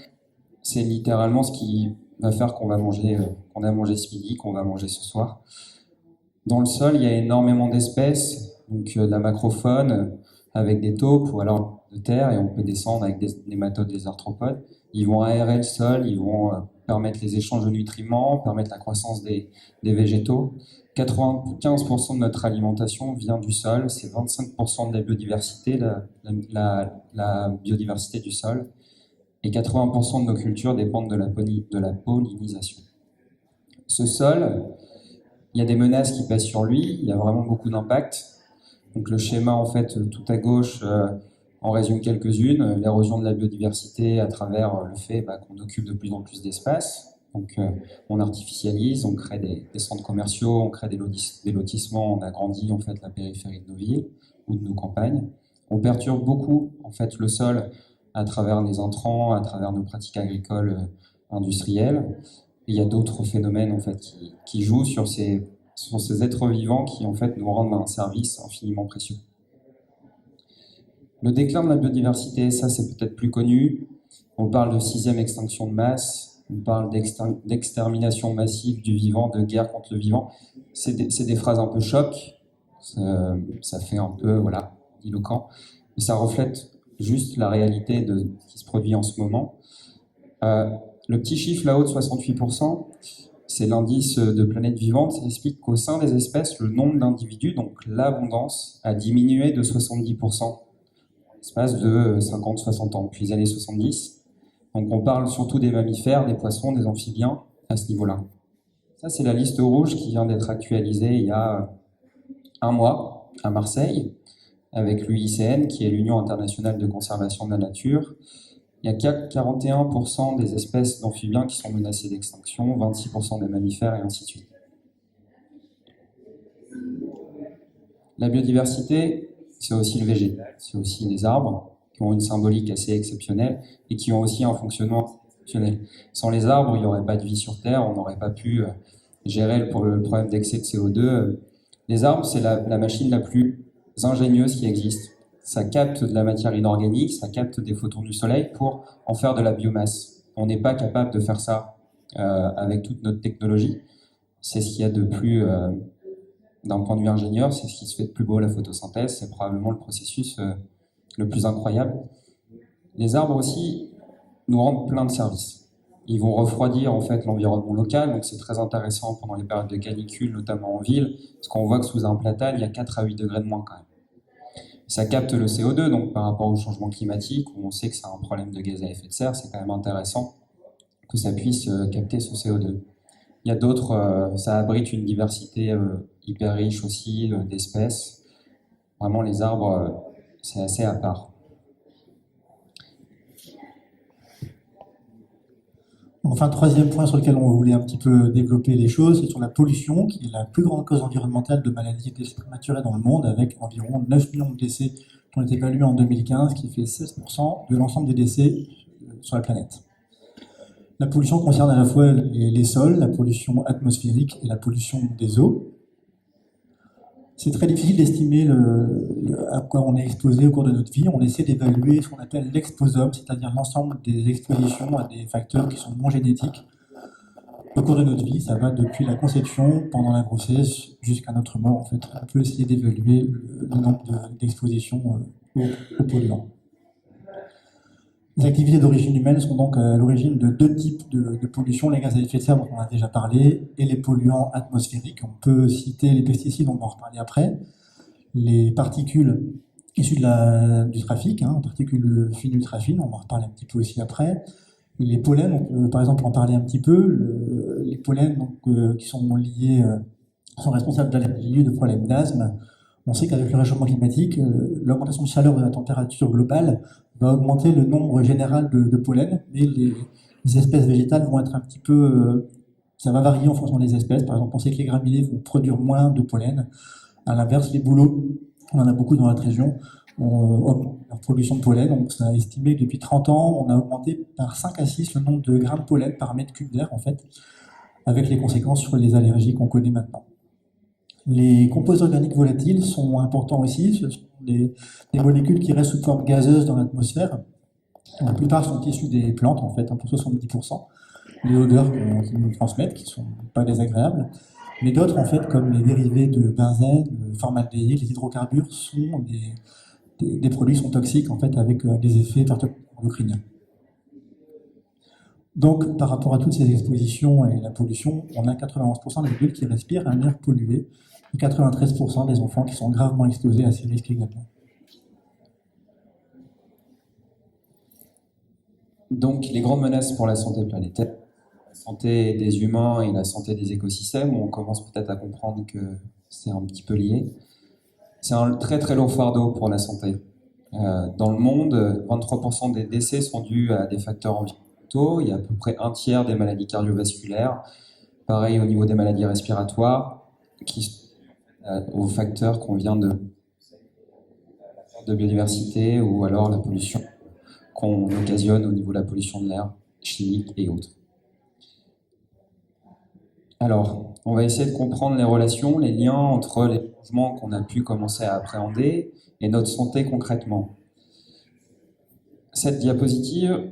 c'est littéralement ce qui va faire qu'on a mangé ce midi, qu'on va manger ce soir. Dans le sol, il y a énormément d'espèces, donc de la macrofaune, avec des taupes ou alors de terre, et on peut descendre avec des nématodes, des arthropodes. Ils vont aérer le sol, ils vont permettre les échanges de nutriments, permettre la croissance des végétaux. 95% de notre alimentation vient du sol, c'est 25% de la biodiversité, la biodiversité du sol, et 80% de nos cultures dépendent de la pollinisation. Ce sol, il y a des menaces qui pèsent sur lui, il y a vraiment beaucoup d'impact. Donc le schéma, en fait, tout à gauche, en résume quelques-unes. L'érosion de la biodiversité à travers le fait qu'on occupe de plus en plus d'espace. Donc on artificialise, on crée des centres commerciaux, on crée des lotissements, on agrandit en fait la périphérie de nos villes ou de nos campagnes. On perturbe beaucoup en fait le sol à travers les intrants, à travers nos pratiques agricoles industrielles. Et il y a d'autres phénomènes en fait qui jouent sur ces êtres vivants qui en fait nous rendent un service infiniment précieux. Le déclin de la biodiversité, ça c'est peut-être plus connu. On parle de 6e extinction de masse, on parle d'extermination massive du vivant, de guerre contre le vivant. C'est des phrases un peu choc, ça fait un peu éloquent, mais ça reflète juste la réalité de ce qui se produit en ce moment. Le petit chiffre là-haut de 68%, c'est l'indice de planètes vivantes. Ça explique qu'au sein des espèces, le nombre d'individus, donc l'abondance, a diminué de 70% en l'espace de 50-60 ans, depuis les années 70. Donc on parle surtout des mammifères, des poissons, des amphibiens à ce niveau-là. Ça, c'est la liste rouge qui vient d'être actualisée il y a un mois à Marseille, avec l'UICN, qui est l'Union internationale de conservation de la nature. Il y a 41% des espèces d'amphibiens qui sont menacées d'extinction, 26% des mammifères, et ainsi de suite. La biodiversité, c'est aussi le végétal, c'est aussi les arbres, qui ont une symbolique assez exceptionnelle et qui ont aussi un fonctionnement exceptionnel. Sans les arbres, il n'y aurait pas de vie sur Terre, on n'aurait pas pu gérer le problème d'excès de CO2. Les arbres, c'est la machine la plus ingénieuse qui existe. Ça capte de la matière inorganique, ça capte des photons du soleil pour en faire de la biomasse. On n'est pas capable de faire ça avec toute notre technologie. C'est ce qu'il y a de plus, d'un point de vue ingénieur, c'est ce qui se fait de plus beau, la photosynthèse. C'est probablement le processus le plus incroyable. Les arbres aussi nous rendent plein de services. Ils vont refroidir en fait l'environnement local, donc c'est très intéressant pendant les périodes de canicule, notamment en ville, parce qu'on voit que sous un platane, il y a 4 à 8 degrés de moins quand même. Ça capte le CO2, donc par rapport au changement climatique, où on sait que c'est un problème de gaz à effet de serre, c'est quand même intéressant que ça puisse capter ce CO2. Il y a d'autres, ça abrite une diversité hyper riche aussi d'espèces. Vraiment, les arbres, c'est assez à part. Enfin, troisième point sur lequel on voulait un petit peu développer les choses, c'est sur la pollution, qui est la plus grande cause environnementale de maladies et décès prématurés dans le monde, avec environ 9 millions de décès qui ont été évalués en 2015, qui fait 16% de l'ensemble des décès sur la planète. La pollution concerne à la fois les sols, la pollution atmosphérique et la pollution des eaux. C'est très difficile d'estimer à quoi on est exposé au cours de notre vie. On essaie d'évaluer ce qu'on appelle l'exposome, c'est-à-dire l'ensemble des expositions à des facteurs qui sont non génétiques. Au cours de notre vie, ça va depuis la conception, pendant la grossesse, jusqu'à notre mort. En fait, on peut essayer d'évaluer le nombre d'expositions aux polluants. Les activités d'origine humaine sont donc à l'origine de deux types de pollution, les gaz à effet de serre dont on a déjà parlé, et les polluants atmosphériques. On peut citer les pesticides, on va en reparler après, les particules issues du trafic, particules fines ultrafines, on va en reparler un petit peu aussi après. Les pollens, on peut par exemple en parler un petit peu. Les pollens qui sont liés, sont responsables d'allergies, de problèmes d'asthme. On sait qu'avec le réchauffement climatique, l'augmentation de chaleur de la température globale va augmenter le nombre général de pollen, mais les espèces végétales vont être un petit peu... ça va varier en fonction des espèces. Par exemple, on sait que les graminées vont produire moins de pollen. À l'inverse, les bouleaux, on en a beaucoup dans notre région, ont leur production de pollen. Donc, ça a estimé que depuis 30 ans, on a augmenté par 5 à 6 le nombre de grains de pollen par mètre cube d'air, en fait, avec les conséquences sur les allergies qu'on connaît maintenant. Les composés organiques volatiles sont importants aussi. Ce sont des molécules qui restent sous forme gazeuse dans l'atmosphère. La plupart sont issues des plantes, en fait, pour 70%. Les odeurs qu'ils nous transmettent, qui ne sont pas désagréables. Mais d'autres, en fait, comme les dérivés de benzène, le formaldéhyde, les hydrocarbures, sont des produits qui sont toxiques, en fait, avec des effets endocriniens. Donc, par rapport à toutes ces expositions et la pollution, on a 91% des adultes qui respirent un air pollué et 93% des enfants qui sont gravement exposés à ces risques également. Donc, les grandes menaces pour la santé planétaire, la santé des humains et la santé des écosystèmes, on commence peut-être à comprendre que c'est un petit peu lié. C'est un très très lourd fardeau pour la santé. Dans le monde, 23% des décès sont dus à des facteurs environnementaux. Il y a à peu près un tiers des maladies cardiovasculaires. Pareil au niveau des maladies respiratoires, aux facteurs qu'on vient de biodiversité ou alors la pollution qu'on occasionne au niveau de la pollution de l'air chimique et autres. Alors, on va essayer de comprendre les relations, les liens entre les changements qu'on a pu commencer à appréhender et notre santé concrètement. Cette diapositive,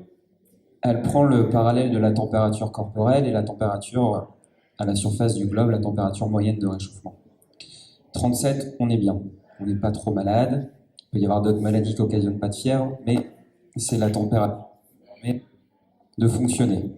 elle prend le parallèle de la température corporelle et la température à la surface du globe, la température moyenne de réchauffement. 37, on est bien, on n'est pas trop malade. Il peut y avoir d'autres maladies qui n'occasionnent pas de fièvre, mais c'est la température qui permet de fonctionner.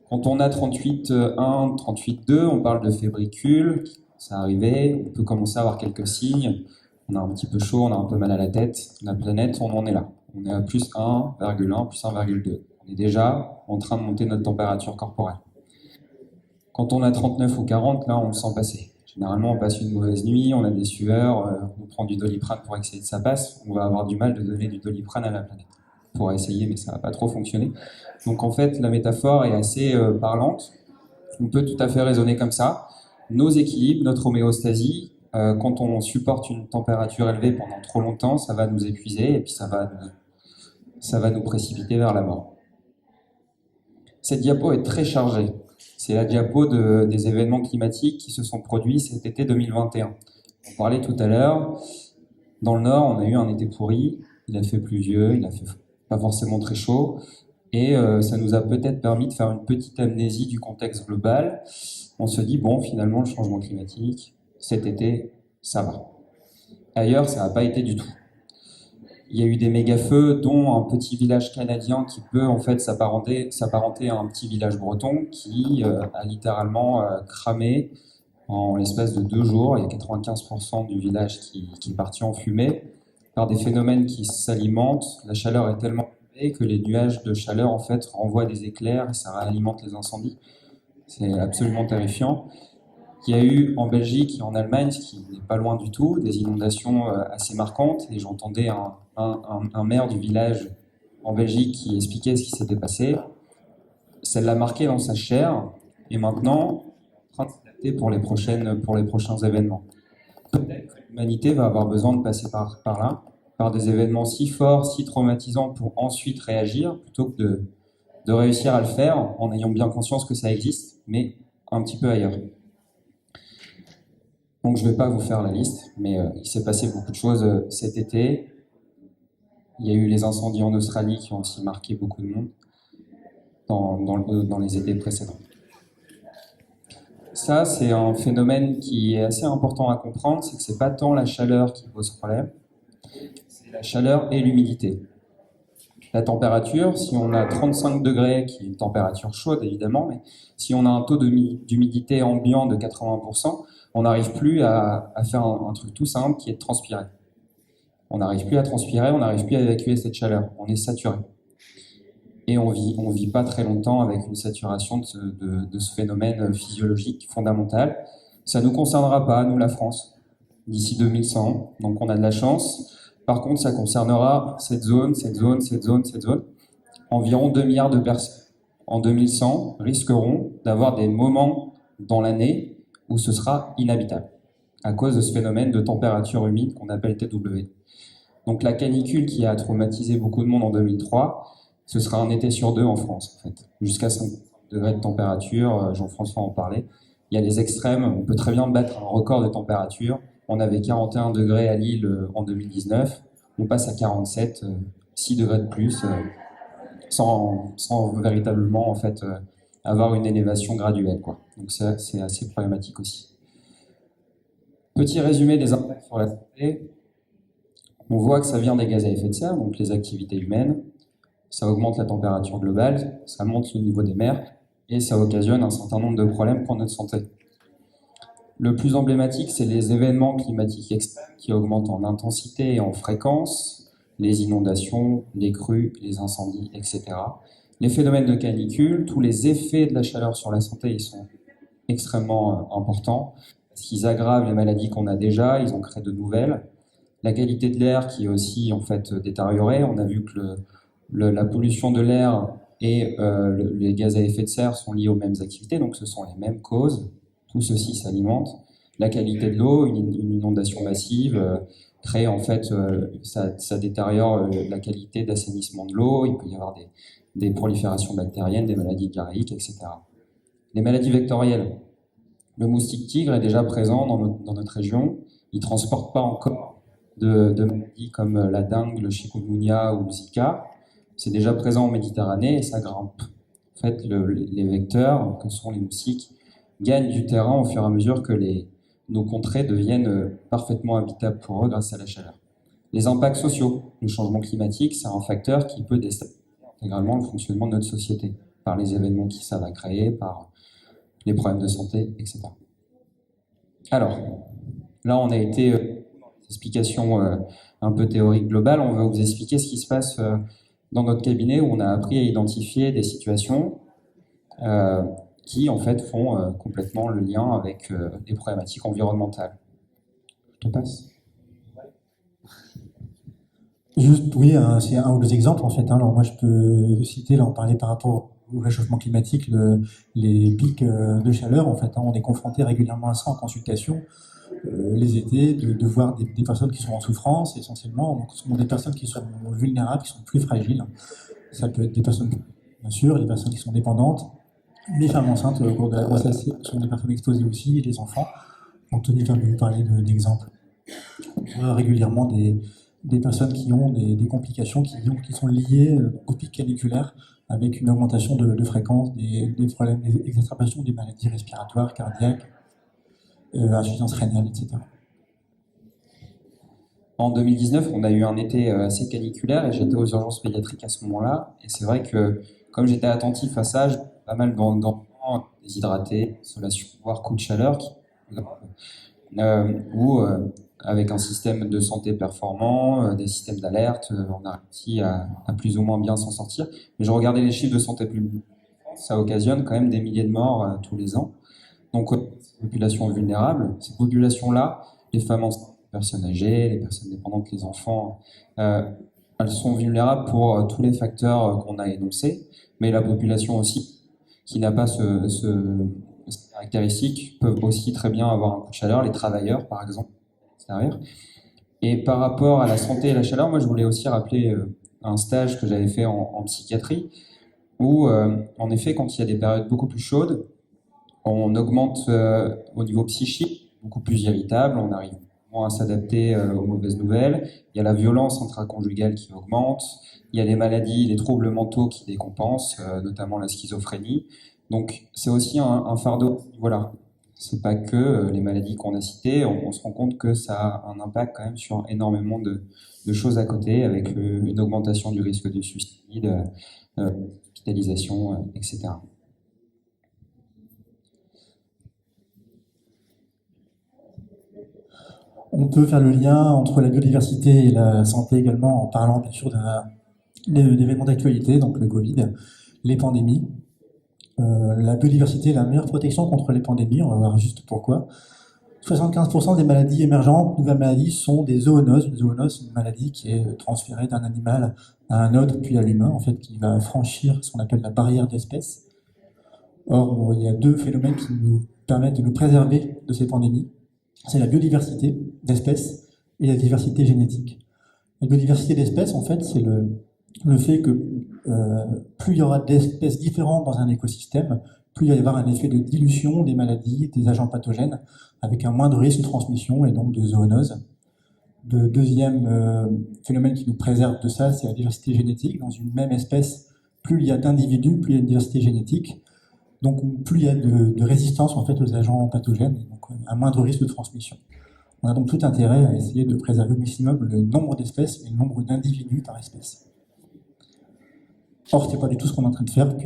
Quand on a 38,1, 38,2, on parle de fébricule, ça arrivait, on peut commencer à avoir quelques signes. On a un petit peu chaud, on a un peu mal à la tête. La planète, on en est là. On est à plus 1,1, plus 1,2. On est déjà en train de monter notre température corporelle. Quand on a 39 ou 40, là, on le sent passer. Généralement, on passe une mauvaise nuit, on a des sueurs, on prend du Doliprane pour essayer que ça passe. On va avoir du mal de donner du Doliprane à la planète. On pourra essayer, mais ça ne va pas trop fonctionner. Donc en fait, la métaphore est assez parlante. On peut tout à fait raisonner comme ça. Nos équilibres, notre homéostasie, quand on supporte une température élevée pendant trop longtemps, ça va nous épuiser et puis ça va nous précipiter vers la mort. Cette diapo est très chargée. C'est la diapo des événements climatiques qui se sont produits cet été 2021. On parlait tout à l'heure, dans le nord, on a eu un été pourri, il a fait pluvieux, il a fait pas forcément très chaud, et ça nous a peut-être permis de faire une petite amnésie du contexte global. On se dit, bon, finalement, le changement climatique, cet été, ça va. Ailleurs, ça n'a pas été du tout. Il y a eu des méga-feux, dont un petit village canadien qui peut en fait s'apparenter à un petit village breton qui a littéralement cramé en l'espace de 2 jours. Il y a 95% du village qui est parti en fumée par des phénomènes qui s'alimentent. La chaleur est tellement élevée que les nuages de chaleur en fait renvoient des éclairs et ça réalimente les incendies. C'est absolument terrifiant. Il y a eu en Belgique et en Allemagne, ce qui n'est pas loin du tout, des inondations assez marquantes. Et j'entendais un maire du village en Belgique qui expliquait ce qui s'était passé. Ça l'a marqué dans sa chair. Et maintenant, en train de s'adapter pour les prochains événements. Peut-être que l'humanité va avoir besoin de passer par là, par des événements si forts, si traumatisants pour ensuite réagir, plutôt que de de réussir à le faire en ayant bien conscience que ça existe, mais un petit peu ailleurs. Donc je ne vais pas vous faire la liste, mais il s'est passé beaucoup de choses cet été. Il y a eu les incendies en Australie qui ont aussi marqué beaucoup de monde dans les étés précédents. Ça, c'est un phénomène qui est assez important à comprendre, c'est que c'est pas tant la chaleur qui pose problème, c'est la chaleur et l'humidité. La température, si on a 35 degrés, qui est une température chaude évidemment, mais si on a un taux d'humidité ambiant de 80%, on n'arrive plus à faire un truc tout simple qui est de transpirer. On n'arrive plus à transpirer, on n'arrive plus à évacuer cette chaleur, on est saturé. Et on vit pas très longtemps avec une saturation de ce phénomène physiologique fondamental. Ça nous concernera pas, nous la France, d'ici 2100, donc on a de la chance. Par contre, ça concernera cette zone. Environ 2 milliards de personnes en 2100 risqueront d'avoir des moments dans l'année où ce sera inhabitable, à cause de ce phénomène de température humide qu'on appelle TW. Donc la canicule qui a traumatisé beaucoup de monde en 2003, ce sera un été sur 2 en France, en fait. Jusqu'à 5 degrés de température, Jean-François en parlait. Il y a les extrêmes, on peut très bien battre un record de température. On avait 41 degrés à Lille en 2019, on passe à 47, 6 degrés de plus, sans véritablement en fait, avoir une élévation graduelle, quoi. Donc ça, c'est assez problématique aussi. Petit résumé des impacts sur la santé. On voit que ça vient des gaz à effet de serre, donc les activités humaines. Ça augmente la température globale, ça monte le niveau des mers et ça occasionne un certain nombre de problèmes pour notre santé. Le plus emblématique, c'est les événements climatiques extrêmes qui augmentent en intensité et en fréquence, les inondations, les crues, les incendies, etc. Les phénomènes de canicule, tous les effets de la chaleur sur la santé, ils sont extrêmement importants parce qu'ils aggravent les maladies qu'on a déjà, ils en créent de nouvelles. La qualité de l'air qui est aussi en fait détériorée, on a vu que la pollution de l'air et les gaz à effet de serre sont liés aux mêmes activités, donc ce sont les mêmes causes. Tout ceci s'alimente. La qualité de l'eau, une inondation massive, crée en fait, ça détériore la qualité d'assainissement de l'eau. Il peut y avoir des proliférations bactériennes, des maladies diarrhéiques, etc. Les maladies vectorielles. Le moustique tigre est déjà présent dans notre région. Il ne transporte pas encore de maladies comme la dengue, le chikungunya ou le Zika. C'est déjà présent en Méditerranée et ça grimpe. En fait, les vecteurs, que sont les moustiques, gagnent du terrain au fur et à mesure que nos contrées deviennent parfaitement habitables pour eux grâce à la chaleur. Les impacts sociaux. Le changement climatique, c'est un facteur qui peut déstabiliser intégralement le fonctionnement de notre société, par les événements que ça va créer, par les problèmes de santé, etc. Alors, là, on a été explication un peu théorique globale. On va vous expliquer ce qui se passe dans notre cabinet où on a appris à identifier des situations qui en fait font complètement le lien avec des problématiques environnementales. Je te passe. Juste, oui, c'est un ou deux exemples en fait. Alors moi je peux citer, là on parlait par rapport au réchauffement climatique, les pics de chaleur en fait. On est confronté régulièrement à ça en consultation. Les étés, de voir des personnes qui sont en souffrance essentiellement, donc ce sont des personnes qui sont vulnérables, qui sont plus fragiles. Ça peut être des personnes, bien sûr, les personnes qui sont dépendantes, les femmes enceintes au cours de la grossesse sont des personnes exposées aussi, et les enfants. Donc Tony vient de vous parler d'exemples. On voit régulièrement des personnes qui ont des complications qui sont liées au pic caniculaire, avec une augmentation de fréquence, des problèmes, des exacerbations des maladies respiratoires, cardiaques, insuffisance rénale, etc. En 2019, on a eu un été assez caniculaire et j'étais aux urgences pédiatriques à ce moment-là. Et c'est vrai que, comme j'étais attentif à ça, j'ai pas mal d'enfants déshydratés, insolation, voire coup de chaleur, avec un système de santé performant, des systèmes d'alerte, on a réussi à plus ou moins bien s'en sortir. Mais je regardais les chiffres de santé publique, ça occasionne quand même des milliers de morts tous les ans. Donc, populations vulnérables, ces populations-là, les femmes enceintes, les personnes âgées, les personnes dépendantes, les enfants, elles sont vulnérables pour tous les facteurs qu'on a énoncés, mais la population aussi, qui n'a pas ces caractéristiques, peuvent aussi très bien avoir un coup de chaleur, les travailleurs par exemple, etc. Et par rapport à la santé et la chaleur, moi je voulais aussi rappeler un stage que j'avais fait en psychiatrie, où, en effet, quand il y a des périodes beaucoup plus chaudes, on augmente au niveau psychique, beaucoup plus irritable, on arrive moins à s'adapter aux mauvaises nouvelles. Il y a la violence intraconjugale qui augmente, il y a les maladies, les troubles mentaux qui décompensent, notamment la schizophrénie. Donc c'est aussi un fardeau. Voilà, c'est pas que les maladies qu'on a citées. On se rend compte que ça a un impact quand même sur énormément de choses à côté, avec une augmentation du risque de suicide, hospitalisation, etc. On peut faire le lien entre la biodiversité et la santé également en parlant bien sûr d'événements d'actualité, donc le Covid, les pandémies. La biodiversité est la meilleure protection contre les pandémies, on va voir juste pourquoi. 75% des maladies émergentes, nouvelles maladies, sont des zoonoses. Une zoonose, c'est une maladie qui est transférée d'un animal à un autre, puis à l'humain, en fait, qui va franchir ce qu'on appelle la barrière d'espèce. Or, il y a deux phénomènes qui nous permettent de nous préserver de ces pandémies. C'est la biodiversité d'espèces et la diversité génétique. La biodiversité d'espèces, en fait, c'est le fait que plus il y aura d'espèces différentes dans un écosystème, plus il va y avoir un effet de dilution des maladies, des agents pathogènes, avec un moindre risque de transmission et donc de zoonose. Le deuxième phénomène qui nous préserve de ça, c'est la diversité génétique. Dans une même espèce, plus il y a d'individus, plus il y a une diversité génétique. Donc plus il y a de résistance en fait aux agents pathogènes, et donc un moindre risque de transmission. On a donc tout intérêt à essayer de préserver au maximum le nombre d'espèces et le nombre d'individus par espèce. Or, ce n'est pas du tout ce qu'on est en train de faire,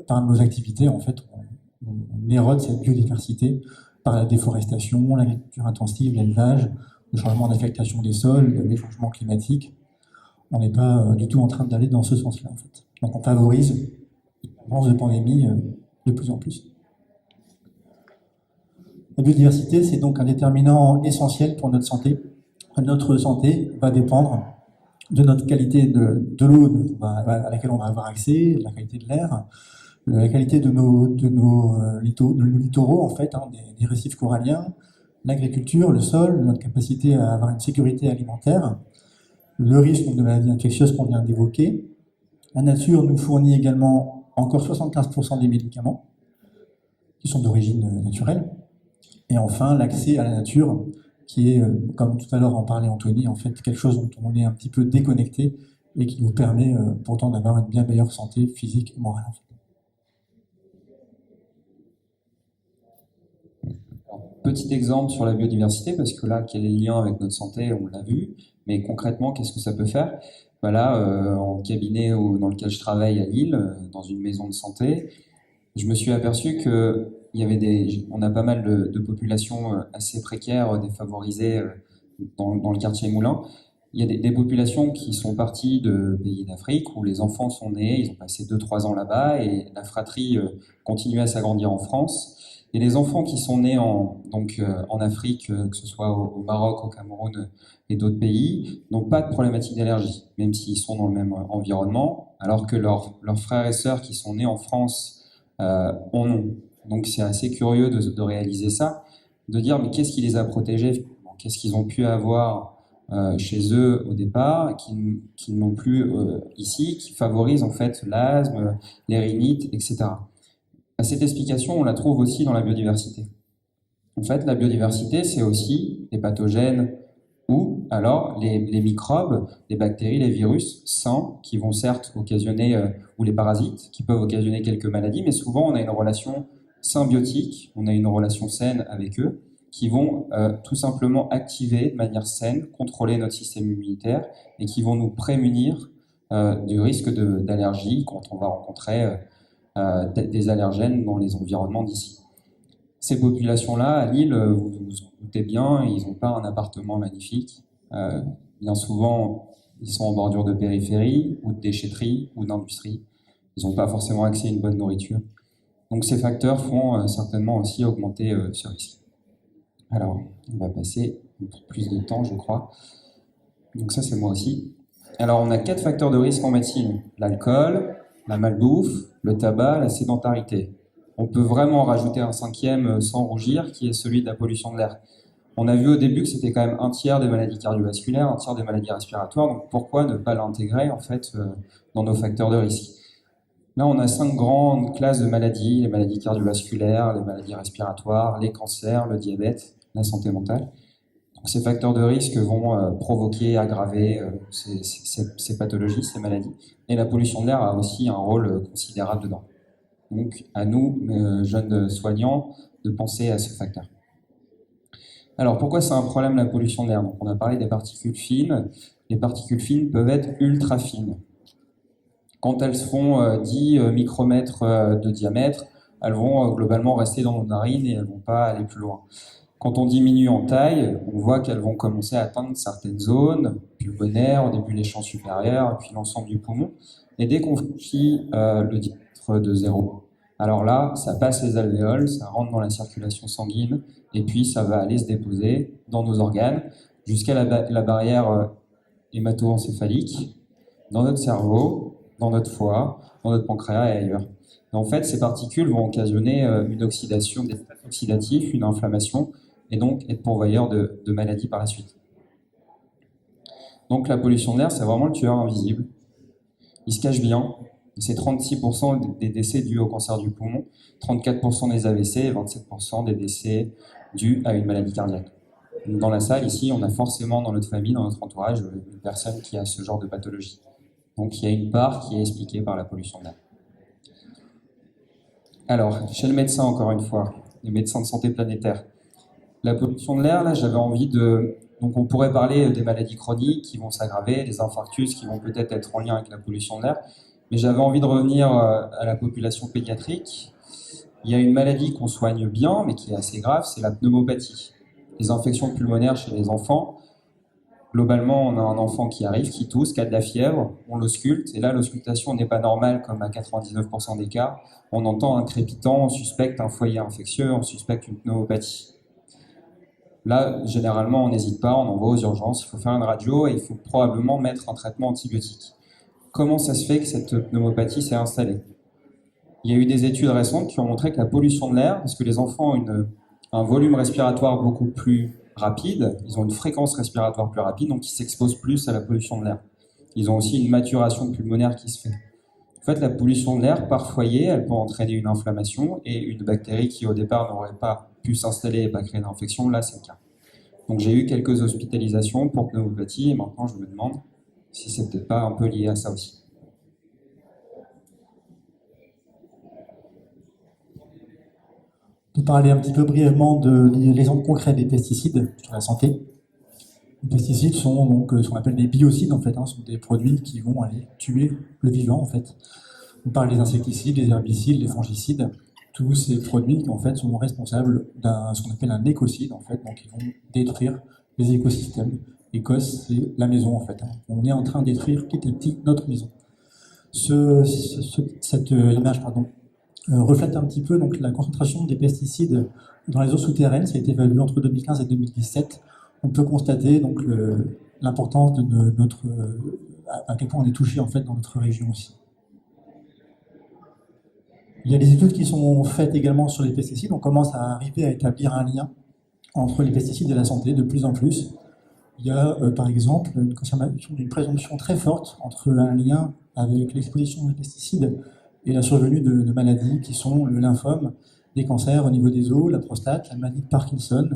par nos activités, en fait, on érode cette biodiversité par la déforestation, l'agriculture intensive, l'élevage, le changement d'affectation des sols, les changements climatiques. On n'est pas du tout en train d'aller dans ce sens-là, en fait. Donc on favorise l'avance de pandémie de plus en plus. La biodiversité, c'est donc un déterminant essentiel pour notre santé. Notre santé va dépendre de notre qualité de l'eau à laquelle on va avoir accès, de la qualité de l'air, la qualité de nos littoraux, en fait, des récifs coralliens, l'agriculture, le sol, notre capacité à avoir une sécurité alimentaire, le risque de maladies infectieuses qu'on vient d'évoquer. La nature nous fournit également encore 75% des médicaments qui sont d'origine naturelle. Et enfin, l'accès à la nature, qui est, comme tout à l'heure en parlait Anthony, en fait quelque chose dont on est un petit peu déconnecté et qui nous permet pourtant d'avoir une bien meilleure santé physique et morale. En fait. Alors, petit exemple sur la biodiversité, parce que là, quel est le lien avec notre santé, on l'a vu, mais concrètement, qu'est-ce que ça peut faire? Là, en cabinet dans lequel je travaille à Lille, dans une maison de santé, je me suis aperçu que on a pas mal de populations assez précaires, défavorisées dans le quartier Moulin. Il y a des populations qui sont parties de pays d'Afrique où les enfants sont nés, ils ont passé 2-3 ans là-bas et la fratrie continue à s'agrandir en France. Et les enfants qui sont nés en Afrique, que ce soit au Maroc, au Cameroun et d'autres pays, n'ont pas de problématique d'allergie, même s'ils sont dans le même environnement, alors que leurs frères et sœurs qui sont nés en France en ont. Donc c'est assez curieux de réaliser ça, de dire mais qu'est-ce qui les a protégés, qu'est-ce qu'ils ont pu avoir chez eux au départ, qu'ils n'ont plus ici, qui favorise en fait l'asthme, les rhinites, etc. Cette explication, on la trouve aussi dans la biodiversité. En fait, la biodiversité, c'est aussi les pathogènes ou alors les microbes, les bactéries, les virus sains qui vont certes occasionner, ou les parasites qui peuvent occasionner quelques maladies, mais souvent on a une relation symbiotique, on a une relation saine avec eux, qui vont tout simplement activer de manière saine, contrôler notre système immunitaire et qui vont nous prémunir du risque d'allergie quand on va rencontrer des allergènes dans les environnements d'ici. Ces populations-là, à Lille, vous vous doutez bien, ils n'ont pas un appartement magnifique. Bien souvent, ils sont en bordure de périphérie, ou de déchetterie, ou d'industrie. Ils n'ont pas forcément accès à une bonne nourriture. Donc ces facteurs font certainement aussi augmenter ce risque. Alors, on va passer pour plus de temps, je crois. Donc ça, c'est moi aussi. Alors, on a 4 facteurs de risque en médecine. L'alcool, la malbouffe, le tabac, la sédentarité. On peut vraiment rajouter un 5e sans rougir, qui est celui de la pollution de l'air. On a vu au début que c'était quand même 1/3 des maladies cardiovasculaires, 1/3 des maladies respiratoires, donc pourquoi ne pas l'intégrer en fait dans nos facteurs de risque? Là, on a 5 grandes classes de maladies, les maladies cardiovasculaires, les maladies respiratoires, les cancers, le diabète, la santé mentale. Donc, ces facteurs de risque vont provoquer, aggraver ces pathologies, ces maladies. Et la pollution de l'air a aussi un rôle considérable dedans. Donc, à nous, jeunes soignants, de penser à ce facteur. Alors, pourquoi c'est un problème la pollution de l'air? Donc, on a parlé des particules fines. Les particules fines peuvent être ultra fines. Quand elles font 10 micromètres de diamètre, elles vont globalement rester dans nos narines et elles ne vont pas aller plus loin. Quand on diminue en taille, on voit qu'elles vont commencer à atteindre certaines zones pulmonaires, au début les champs supérieurs, et puis l'ensemble du poumon. Et dès qu'on franchit le diamètre de 0, alors là, ça passe les alvéoles, ça rentre dans la circulation sanguine, et puis ça va aller se déposer dans nos organes, jusqu'à la barrière hémato-encéphalique, dans notre cerveau, dans notre foie, dans notre pancréas et ailleurs. Et en fait, ces particules vont occasionner une oxydation, des stress oxydatifs, une inflammation, et donc être pourvoyeur de maladies par la suite. Donc la pollution de l'air, c'est vraiment le tueur invisible. Il se cache bien. C'est 36% des décès dus au cancer du poumon, 34% des AVC et 27% des décès dus à une maladie cardiaque. Donc dans la salle, ici, on a forcément dans notre famille, dans notre entourage, une personne qui a ce genre de pathologie. Donc il y a une part qui est expliquée par la pollution de l'air. Alors, chez le médecin, encore une fois, les médecins de santé planétaire, la pollution de l'air, là, j'avais envie de... Donc on pourrait parler des maladies chroniques qui vont s'aggraver, des infarctus qui vont peut-être être en lien avec la pollution de l'air, mais j'avais envie de revenir à la population pédiatrique. Il y a une maladie qu'on soigne bien, mais qui est assez grave, c'est la pneumopathie. Les infections pulmonaires chez les enfants. Globalement, on a un enfant qui arrive, qui tousse, qui a de la fièvre, on l'ausculte, et là, l'auscultation n'est pas normale, comme à 99% des cas. On entend un crépitant, on suspecte un foyer infectieux, on suspecte une pneumopathie. Là, généralement, on n'hésite pas, on envoie aux urgences, il faut faire une radio et il faut probablement mettre un traitement antibiotique. Comment ça se fait que cette pneumopathie s'est installée? Il y a eu des études récentes qui ont montré que la pollution de l'air, parce que les enfants ont un volume respiratoire beaucoup plus rapide, ils ont une fréquence respiratoire plus rapide, donc ils s'exposent plus à la pollution de l'air. Ils ont aussi une maturation pulmonaire qui se fait. En fait, la pollution de l'air, par foyer, elle peut entraîner une inflammation et une bactérie qui, au départ, n'aurait pas pu s'installer et pas créer d'infection, là, c'est le cas. Donc j'ai eu quelques hospitalisations pour pneumopathie et maintenant je me demande si c'est peut-être pas un peu lié à ça aussi. On peut parler un petit peu brièvement de l'exemple concret des pesticides sur la santé. Les pesticides sont donc ce qu'on appelle des biocides en fait, sont des produits qui vont aller tuer le vivant en fait. On parle des insecticides, des herbicides, des fongicides, tous ces produits qui en fait sont responsables d'un ce qu'on appelle un écocide en fait, donc ils vont détruire les écosystèmes. Écosse, c'est la maison en fait. On est en train de détruire petit à petit notre maison. Cette image, reflète un petit peu donc la concentration des pesticides dans les eaux souterraines. Ça a été évalué entre 2015 et 2017. On peut constater donc l'importance de notre à quel point on est touché en fait dans notre région aussi. Il y a des études qui sont faites également sur les pesticides. On commence à arriver à établir un lien entre les pesticides et la santé de plus en plus. Il y a par exemple une présomption très forte entre un lien avec l'exposition aux pesticides et la survenue de maladies qui sont le lymphome, des cancers au niveau des os, la prostate, la maladie de Parkinson,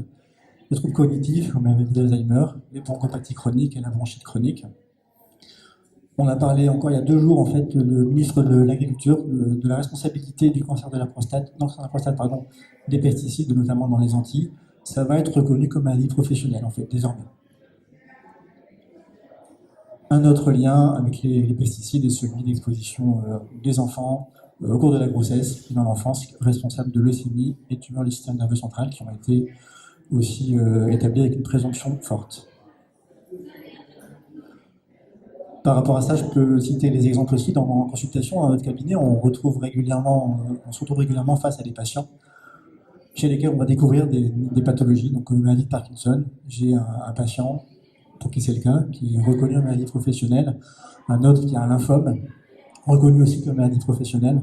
les troubles cognitifs comme la maladie d'Alzheimer, les bronchopathies chroniques et la bronchite chronique. On a parlé encore il y a 2 jours, en fait, le ministre de l'Agriculture, de la responsabilité du cancer de la prostate, des pesticides, notamment dans les Antilles. Ça va être reconnu comme maladie professionnelle, en fait, désormais. Un autre lien avec les pesticides est celui d'exposition des enfants au cours de la grossesse, dans l'enfance, responsable de leucémie et tumeurs du système nerveux central, qui ont été aussi établis avec une présomption forte. Par rapport à ça, je peux citer les exemples aussi. En consultation, dans notre cabinet, on se retrouve régulièrement face à des patients chez lesquels on va découvrir des pathologies. Donc, maladie de Parkinson, j'ai un patient, pour qui c'est le cas, qui est reconnu en maladie professionnelle, un autre qui a un lymphome, reconnu aussi comme maladie professionnelle.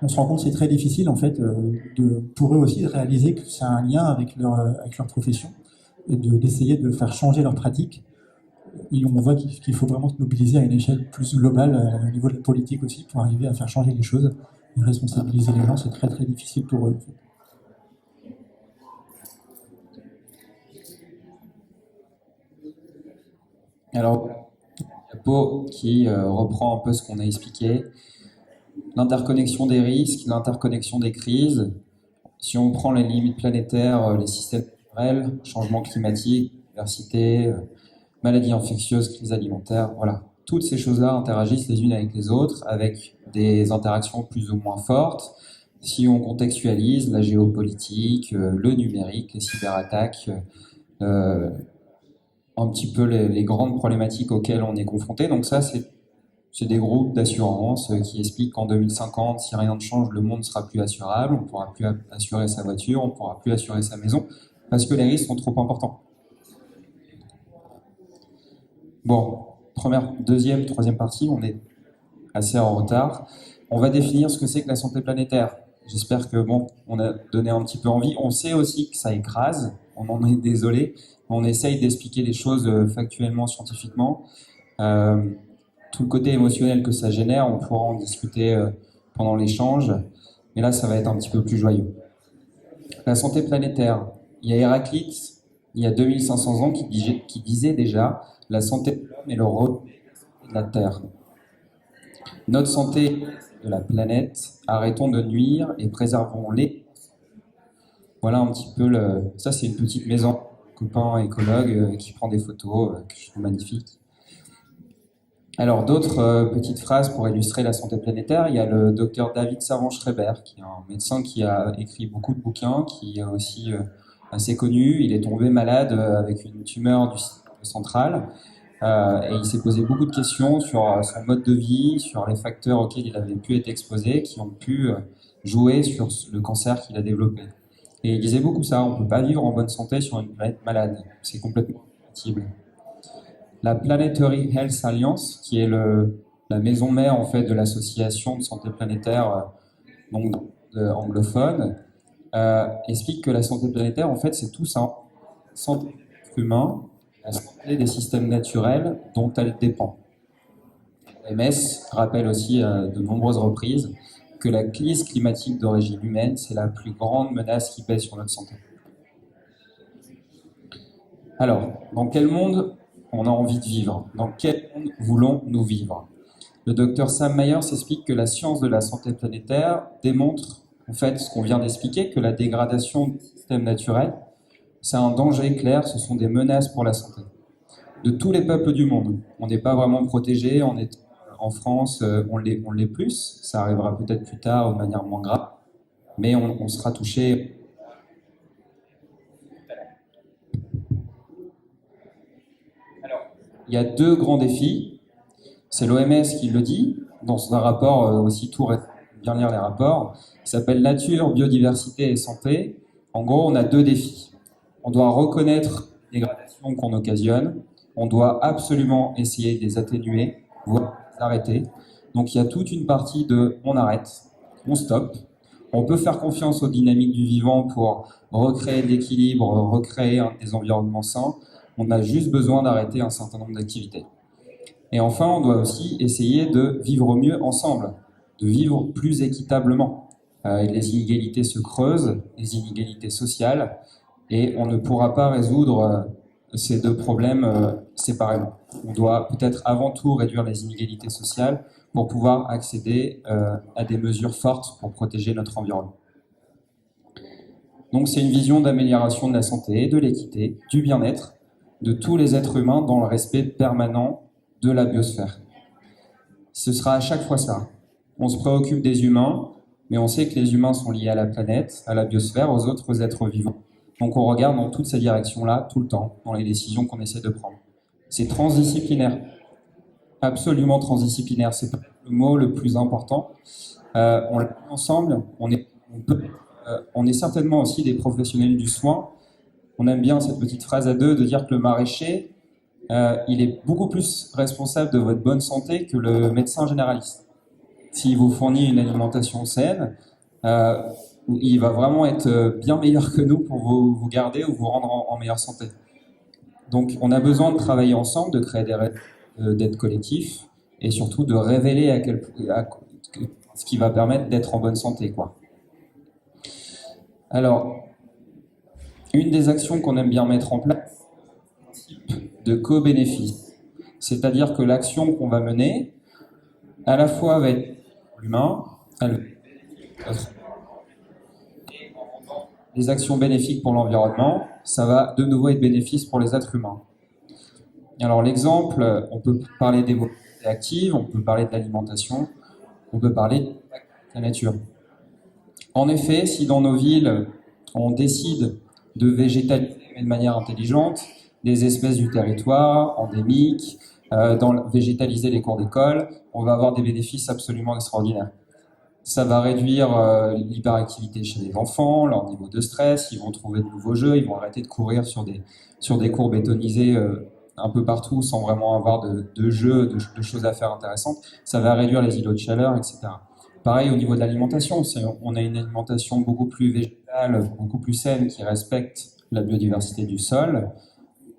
On se rend compte que c'est très difficile, en fait, pour eux aussi de réaliser que c'est un lien avec leur profession et d'essayer de faire changer leur pratique. Et on voit qu'il faut vraiment se mobiliser à une échelle plus globale, au niveau de la politique aussi, pour arriver à faire changer les choses. Et responsabiliser les gens, c'est très très difficile pour eux. Alors, diapo qui reprend un peu ce qu'on a expliqué. L'interconnexion des risques, l'interconnexion des crises. Si on prend les limites planétaires, les systèmes naturels, changement climatique, diversité, maladies infectieuses, crise alimentaire, voilà. Toutes ces choses-là interagissent les unes avec les autres, avec des interactions plus ou moins fortes. Si on contextualise la géopolitique, le numérique, les cyberattaques, un petit peu les grandes problématiques auxquelles on est confronté. Donc ça, c'est des groupes d'assurance qui expliquent qu'en 2050, si rien ne change, le monde sera plus assurable, on ne pourra plus assurer sa voiture, on ne pourra plus assurer sa maison, parce que les risques sont trop importants. Bon, deuxième, troisième partie, on est assez en retard. On va définir ce que c'est que la santé planétaire. J'espère que on a donné un petit peu envie. On sait aussi que ça écrase, on en est désolé. On essaye d'expliquer les choses factuellement, scientifiquement. Tout le côté émotionnel que ça génère, on pourra en discuter pendant l'échange. Mais là, ça va être un petit peu plus joyeux. La santé planétaire. Il y a Héraclite, il y a 2500 ans, qui disait déjà la santé de l'homme est le repos de la Terre. Notre santé de la planète, arrêtons de nuire et préservons-les. Voilà un petit peu ça, c'est une petite maison, copain écologue qui prend des photos, que je trouve magnifiques. Alors, d'autres petites phrases pour illustrer la santé planétaire. Il y a le docteur David Servan-Schreiber, qui est un médecin qui a écrit beaucoup de bouquins, qui est aussi assez connu. Il est tombé malade avec une tumeur du système central. Et il s'est posé beaucoup de questions sur son mode de vie, sur les facteurs auxquels il avait pu être exposé, qui ont pu jouer sur le cancer qu'il a développé. Et il disait beaucoup ça, on ne peut pas vivre en bonne santé sur une planète malade. C'est complètement incompatible. La Planetary Health Alliance, qui est la maison mère en fait de l'association de santé planétaire anglophone, explique que la santé planétaire, en fait, c'est tout ça. Santé humaine, la santé des systèmes naturels dont elle dépend. L'OMS rappelle aussi de nombreuses reprises que la crise climatique d'origine humaine, c'est la plus grande menace qui pèse sur notre santé. Alors, dans quel monde on a envie de vivre? Dans quel monde voulons-nous vivre? Le docteur Sam Myers explique que la science de la santé planétaire démontre, en fait, ce qu'on vient d'expliquer, que la dégradation du système naturel, c'est un danger clair, ce sont des menaces pour la santé. De tous les peuples du monde, on n'est pas vraiment protégé, en France, on l'est plus, ça arrivera peut-être plus tard de manière moins grave, mais on sera touché. Alors, il y a deux grands défis, c'est l'OMS qui le dit, dans un rapport aussi, bien lire les rapports, qui s'appelle Nature, biodiversité et santé. En gros, on a deux défis. On doit reconnaître les dégradations qu'on occasionne, on doit absolument essayer de les atténuer, voire les arrêter. Donc il y a toute une partie de on arrête, on stoppe. On peut faire confiance aux dynamiques du vivant pour recréer de l'équilibre, recréer des environnements sains. On a juste besoin d'arrêter un certain nombre d'activités. Et enfin, on doit aussi essayer de vivre mieux ensemble, de vivre plus équitablement. Les inégalités se creusent, les inégalités sociales, et on ne pourra pas résoudre ces deux problèmes séparément. On doit peut-être avant tout réduire les inégalités sociales pour pouvoir accéder à des mesures fortes pour protéger notre environnement. Donc c'est une vision d'amélioration de la santé, de l'équité, du bien-être de tous les êtres humains dans le respect permanent de la biosphère. Ce sera à chaque fois ça. On se préoccupe des humains, mais on sait que les humains sont liés à la planète, à la biosphère, aux autres êtres vivants. Donc on regarde dans toutes ces directions-là, tout le temps, dans les décisions qu'on essaie de prendre. C'est transdisciplinaire, absolument transdisciplinaire, c'est le mot le plus important. On l'a ensemble, on est certainement aussi des professionnels du soin. On aime bien cette petite phrase à deux de dire que le maraîcher, il est beaucoup plus responsable de votre bonne santé que le médecin généraliste. S'il vous fournit une alimentation saine, il va vraiment être bien meilleur que nous pour vous garder ou vous rendre en meilleure santé. Donc on a besoin de travailler ensemble, de créer des règles d'être collectif et surtout de révéler ce qui va permettre d'être en bonne santé, quoi. Alors, une des actions qu'on aime bien mettre en place, c'est le principe de co-bénéfice. C'est-à-dire que l'action qu'on va mener, à la fois va être pour l'humain, les actions bénéfiques pour l'environnement, ça va de nouveau être bénéfique pour les êtres humains. Alors l'exemple, on peut parler des mobilités actives, on peut parler de l'alimentation, on peut parler de la nature. En effet, si dans nos villes, on décide de végétaliser de manière intelligente des espèces du territoire, endémiques, végétaliser les cours d'école, on va avoir des bénéfices absolument extraordinaires. Ça va réduire l'hyperactivité chez les enfants, leur niveau de stress, ils vont trouver de nouveaux jeux, ils vont arrêter de courir sur des cours bétonisés un peu partout sans vraiment avoir de jeux, de choses à faire intéressantes. Ça va réduire les îlots de chaleur, etc. Pareil au niveau de l'alimentation, on a une alimentation beaucoup plus végétale, beaucoup plus saine, qui respecte la biodiversité du sol.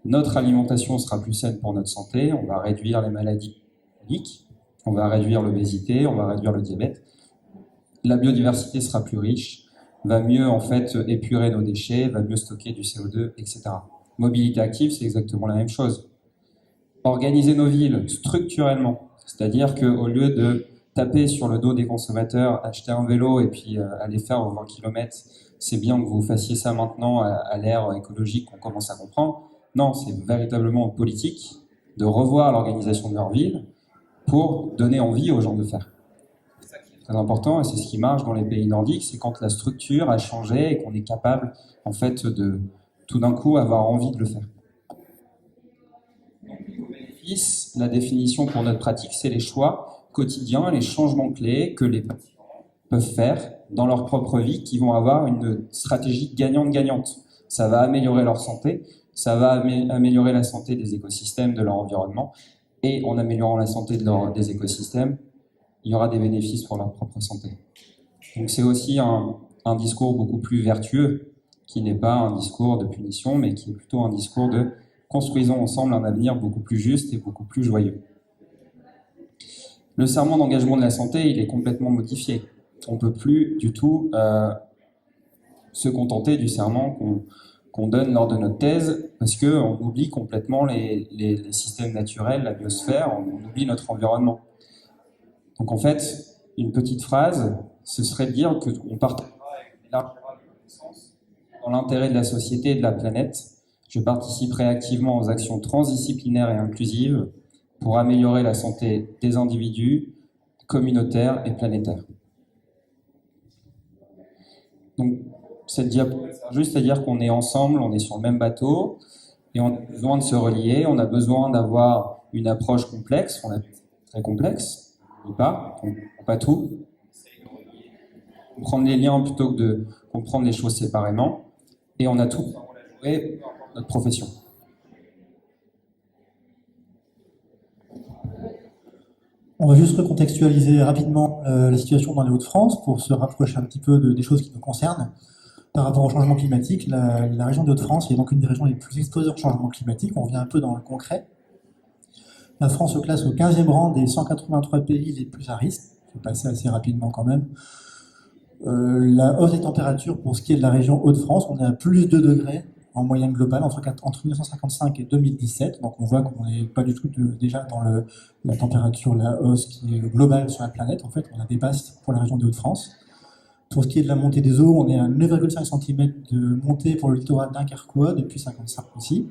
Notre alimentation sera plus saine pour notre santé, on va réduire les maladies chroniques, on va réduire l'obésité, on va réduire le diabète. La biodiversité sera plus riche, va mieux en fait épurer nos déchets, va mieux stocker du CO2, etc. Mobilité active, c'est exactement la même chose. Organiser nos villes structurellement, c'est-à-dire qu'au lieu de taper sur le dos des consommateurs, acheter un vélo et puis aller faire vos 20 km, c'est bien que vous fassiez ça maintenant à l'ère écologique qu'on commence à comprendre. Non, c'est véritablement politique de revoir l'organisation de leur ville pour donner envie aux gens de faire. C'est ça qui est très important et c'est ce qui marche dans les pays nordiques, c'est quand la structure a changé et qu'on est capable en fait de tout d'un coup avoir envie de le faire. Donc, l'éco-bénéfice, la définition pour notre pratique, c'est les choix quotidiens, les changements clés que les patients peuvent faire dans leur propre vie qui vont avoir une stratégie gagnante-gagnante. Ça va améliorer leur santé, ça va améliorer la santé des écosystèmes, de leur environnement, et en améliorant la santé des écosystèmes, il y aura des bénéfices pour leur propre santé. Donc c'est aussi un discours beaucoup plus vertueux, qui n'est pas un discours de punition, mais qui est plutôt un discours de construisons ensemble un avenir beaucoup plus juste et beaucoup plus joyeux. Le serment d'engagement de la santé, il est complètement modifié. On ne peut plus du tout se contenter du serment qu'on donne lors de notre thèse, parce qu'on oublie complètement les systèmes naturels, la biosphère, on oublie notre environnement. Donc en fait, une petite phrase, ce serait de dire qu'on partagera avec dans l'intérêt de la société et de la planète. Je participerai activement aux actions transdisciplinaires et inclusives pour améliorer la santé des individus, communautaires et planétaires. Donc, cette diapo sert juste à dire qu'on est ensemble, on est sur le même bateau, et on a besoin de se relier, on a besoin d'avoir une approche complexe, on est très complexe, pas tout, comprendre les liens plutôt que de comprendre les choses séparément, et on a tout pour jouer notre profession. On va juste recontextualiser rapidement la situation dans les Hauts-de-France pour se rapprocher un petit peu des choses qui nous concernent. Par rapport au changement climatique, la région des Hauts-de-France est donc une des régions les plus exposées au changement climatique. On revient un peu dans le concret. La France se classe au 15e rang des 183 pays les plus à risque. Je vais passer assez rapidement quand même. La hausse des températures pour ce qui est de la région Hauts-de-France, on est à plus 2 degrés en moyenne globale entre 1955 et 2017. Donc on voit qu'on n'est pas du tout déjà dans la température, la hausse qui est globale sur la planète. En fait, on la dépasse pour la région des Hauts-de-France. Pour ce qui est de la montée des eaux, on est à 9,5 cm de montée pour le littoral dunkerquois depuis 1955 aussi.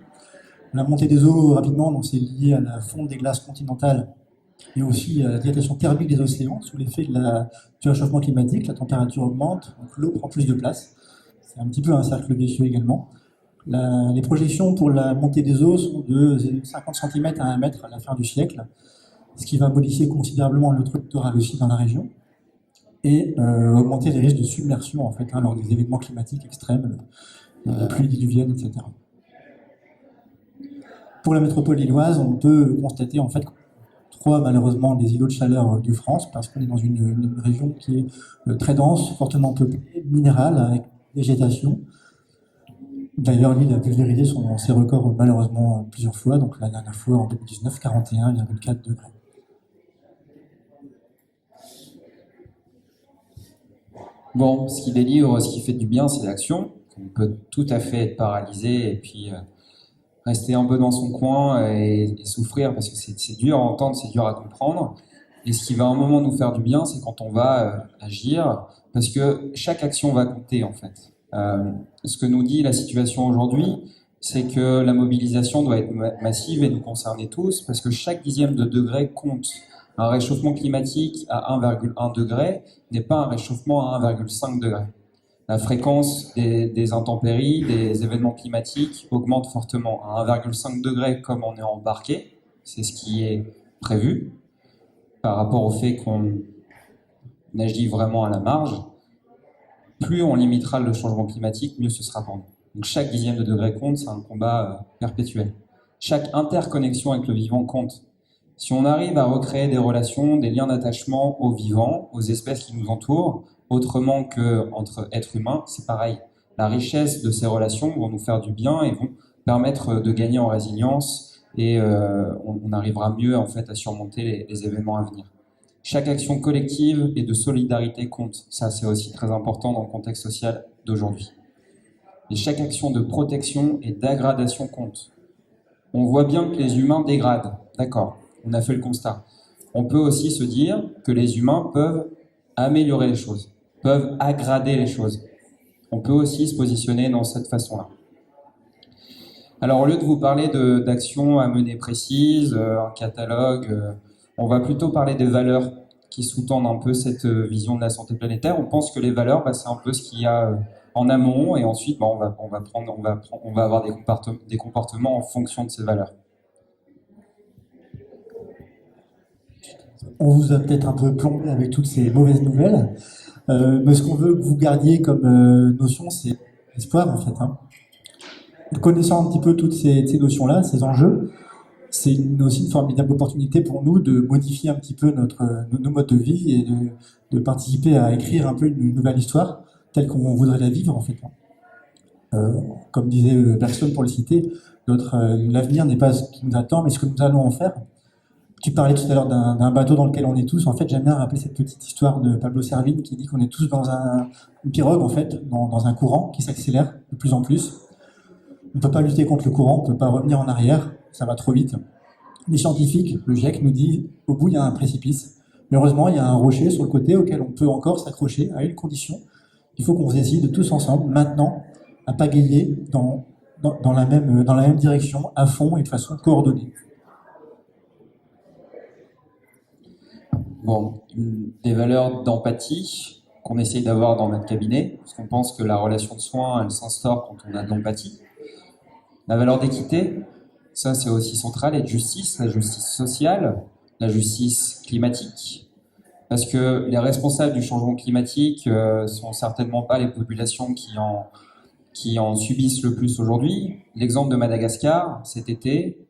La montée des eaux, rapidement, donc c'est lié à la fonte des glaces continentales et aussi à la dilatation thermique des océans. Sous l'effet du réchauffement climatique, la température augmente, donc l'eau prend plus de place. C'est un petit peu un cercle vicieux également. Les projections pour la montée des eaux sont de 50 cm à 1 mètre à la fin du siècle, ce qui va modifier considérablement le littoral aussi dans la région et augmenter les risques de submersion en fait, lors des événements climatiques extrêmes, la pluie diluvienne, etc. Pour la métropole lilloise, on peut constater en fait malheureusement des îlots de chaleur du France parce qu'on est dans une région qui est très dense, fortement peuplée, minérale, avec végétation. D'ailleurs, l'île a pulvérisé ses records malheureusement plusieurs fois, donc la dernière fois en 2019, 41,4 degrés. Bon, ce qui délivre, ce qui fait du bien, c'est l'action. On peut tout à fait être paralysé et puis rester un peu dans son coin et souffrir parce que c'est dur à entendre, c'est dur à comprendre. Et ce qui va à un moment nous faire du bien, c'est quand on va agir, parce que chaque action va compter en fait. Ce que nous dit la situation aujourd'hui, c'est que la mobilisation doit être massive et nous concerner tous, parce que chaque dixième de degré compte. Un réchauffement climatique à 1,1 degré n'est pas un réchauffement à 1,5 degré. La fréquence des intempéries, des événements climatiques augmente fortement. À 1,5 degré, comme on est embarqué, c'est ce qui est prévu, par rapport au fait qu'on agit vraiment à la marge, plus on limitera le changement climatique, mieux ce sera pour nous. Donc chaque dixième de degré compte, c'est un combat perpétuel. Chaque interconnexion avec le vivant compte. Si on arrive à recréer des relations, des liens d'attachement aux vivants, aux espèces qui nous entourent, autrement qu'entre êtres humains, c'est pareil. La richesse de ces relations vont nous faire du bien et vont permettre de gagner en résilience et on arrivera mieux en fait à surmonter les événements à venir. Chaque action collective et de solidarité compte. Ça, c'est aussi très important dans le contexte social d'aujourd'hui. Et chaque action de protection et d'aggradation compte. On voit bien que les humains dégradent. D'accord, on a fait le constat. On peut aussi se dire que les humains peuvent améliorer les choses, peuvent aggrader les choses. On peut aussi se positionner dans cette façon-là. Alors, au lieu de vous parler d'actions à mener précises, un catalogue, on va plutôt parler des valeurs qui sous-tendent un peu cette vision de la santé planétaire. On pense que les valeurs, c'est un peu ce qu'il y a en amont, et ensuite, on va avoir des comportements en fonction de ces valeurs. On vous a peut-être un peu plombé avec toutes ces mauvaises nouvelles, mais ce qu'on veut que vous gardiez comme notion, c'est l'espoir en fait. Connaissant un petit peu toutes ces notions-là, ces enjeux, c'est aussi une formidable opportunité pour nous de modifier un petit peu nos modes de vie et de participer à écrire un peu une nouvelle histoire telle qu'on voudrait la vivre en fait. Comme disait Bergson pour le citer, l'avenir n'est pas ce qui nous attend, mais ce que nous allons en faire. Tu parlais tout à l'heure d'un bateau dans lequel on est tous. En fait, j'aime bien rappeler cette petite histoire de Pablo Servigne qui dit qu'on est tous dans une pirogue, en fait, dans un courant qui s'accélère de plus en plus. On ne peut pas lutter contre le courant, on ne peut pas revenir en arrière, ça va trop vite. Les scientifiques, le GIEC, nous dit au bout, il y a un précipice. Mais heureusement, il y a un rocher sur le côté auquel on peut encore s'accrocher à une condition. Il faut qu'on se décide tous ensemble, maintenant, à pagayer dans la même direction, à fond et de façon coordonnée. Bon, des valeurs d'empathie qu'on essaye d'avoir dans notre cabinet, parce qu'on pense que la relation de soins, elle s'instaure quand on a de l'empathie. La valeur d'équité, ça c'est aussi central, et de justice, la justice sociale, la justice climatique, parce que les responsables du changement climatique sont certainement pas les populations qui en subissent le plus aujourd'hui. L'exemple de Madagascar, cet été,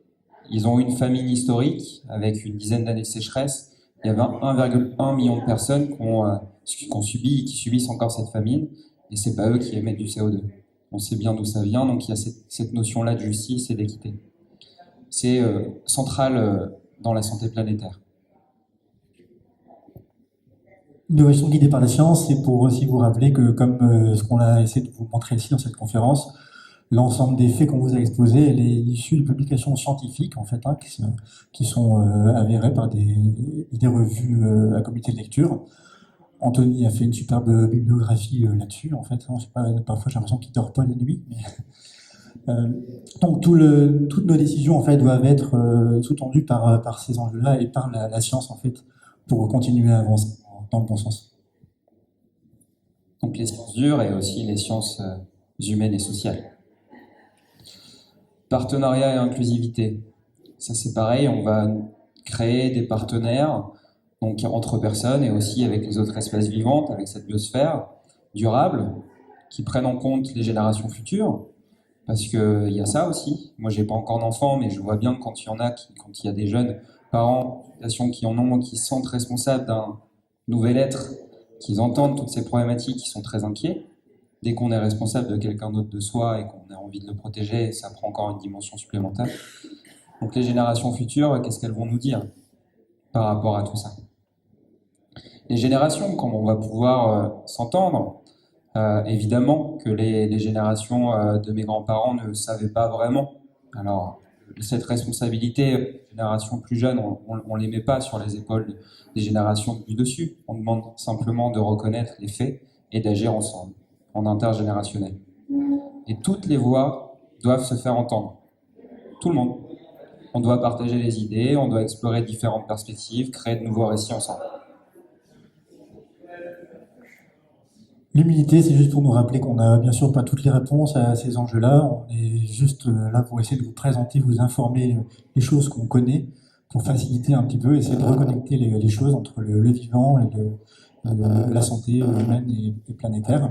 ils ont eu une famine historique avec une dizaine d'années de sécheresse. Il y avait 1,1 million de personnes qui ont subi et qui subissent encore cette famine, et c'est pas eux qui émettent du CO2. On sait bien d'où ça vient, donc il y a cette notion-là de justice et d'équité. C'est central dans la santé planétaire. L'innovation guidée par la science, c'est pour aussi vous rappeler que, comme ce qu'on a essayé de vous montrer ici dans cette conférence, l'ensemble des faits qu'on vous a exposés, elle est issue de publications scientifiques, en fait, qui sont avérées par des revues à comité de lecture. Anthony a fait une superbe bibliographie là-dessus, en fait. Parfois, j'ai l'impression qu'il ne dort pas la nuit. Donc, toutes nos décisions, en fait, doivent être sous-tendues par ces enjeux-là et par la science, en fait, pour continuer à avancer dans le bon sens. Donc, les sciences dures et aussi les sciences humaines et sociales. Partenariat et inclusivité. Ça, c'est pareil, on va créer des partenaires donc entre personnes et aussi avec les autres espèces vivantes, avec cette biosphère durable, qui prennent en compte les générations futures, parce qu'il y a ça aussi. Moi, j'ai pas encore d'enfants, mais je vois bien quand il y a des jeunes parents qui en ont, qui se sentent responsables d'un nouvel être, qu'ils entendent toutes ces problématiques, qui sont très inquiets. Dès qu'on est responsable de quelqu'un d'autre de soi et qu'on a envie de le protéger, ça prend encore une dimension supplémentaire. Donc les générations futures, qu'est-ce qu'elles vont nous dire par rapport à tout ça? Les générations, comment on va pouvoir s'entendre? Évidemment que les générations de mes grands-parents ne savaient pas vraiment. Alors, cette responsabilité, les générations plus jeunes, on ne les met pas sur les épaules des générations du dessus. On demande simplement de reconnaître les faits et d'agir ensemble, en intergénérationnel. Et toutes les voix doivent se faire entendre. Tout le monde. On doit partager les idées, on doit explorer différentes perspectives, créer de nouveaux récits ensemble. L'humilité, c'est juste pour nous rappeler qu'on n'a bien sûr pas toutes les réponses à ces enjeux-là. On est juste là pour essayer de vous présenter, vous informer les choses qu'on connaît, pour faciliter un petit peu, essayer de reconnecter les choses entre le vivant et la santé humaine et planétaire.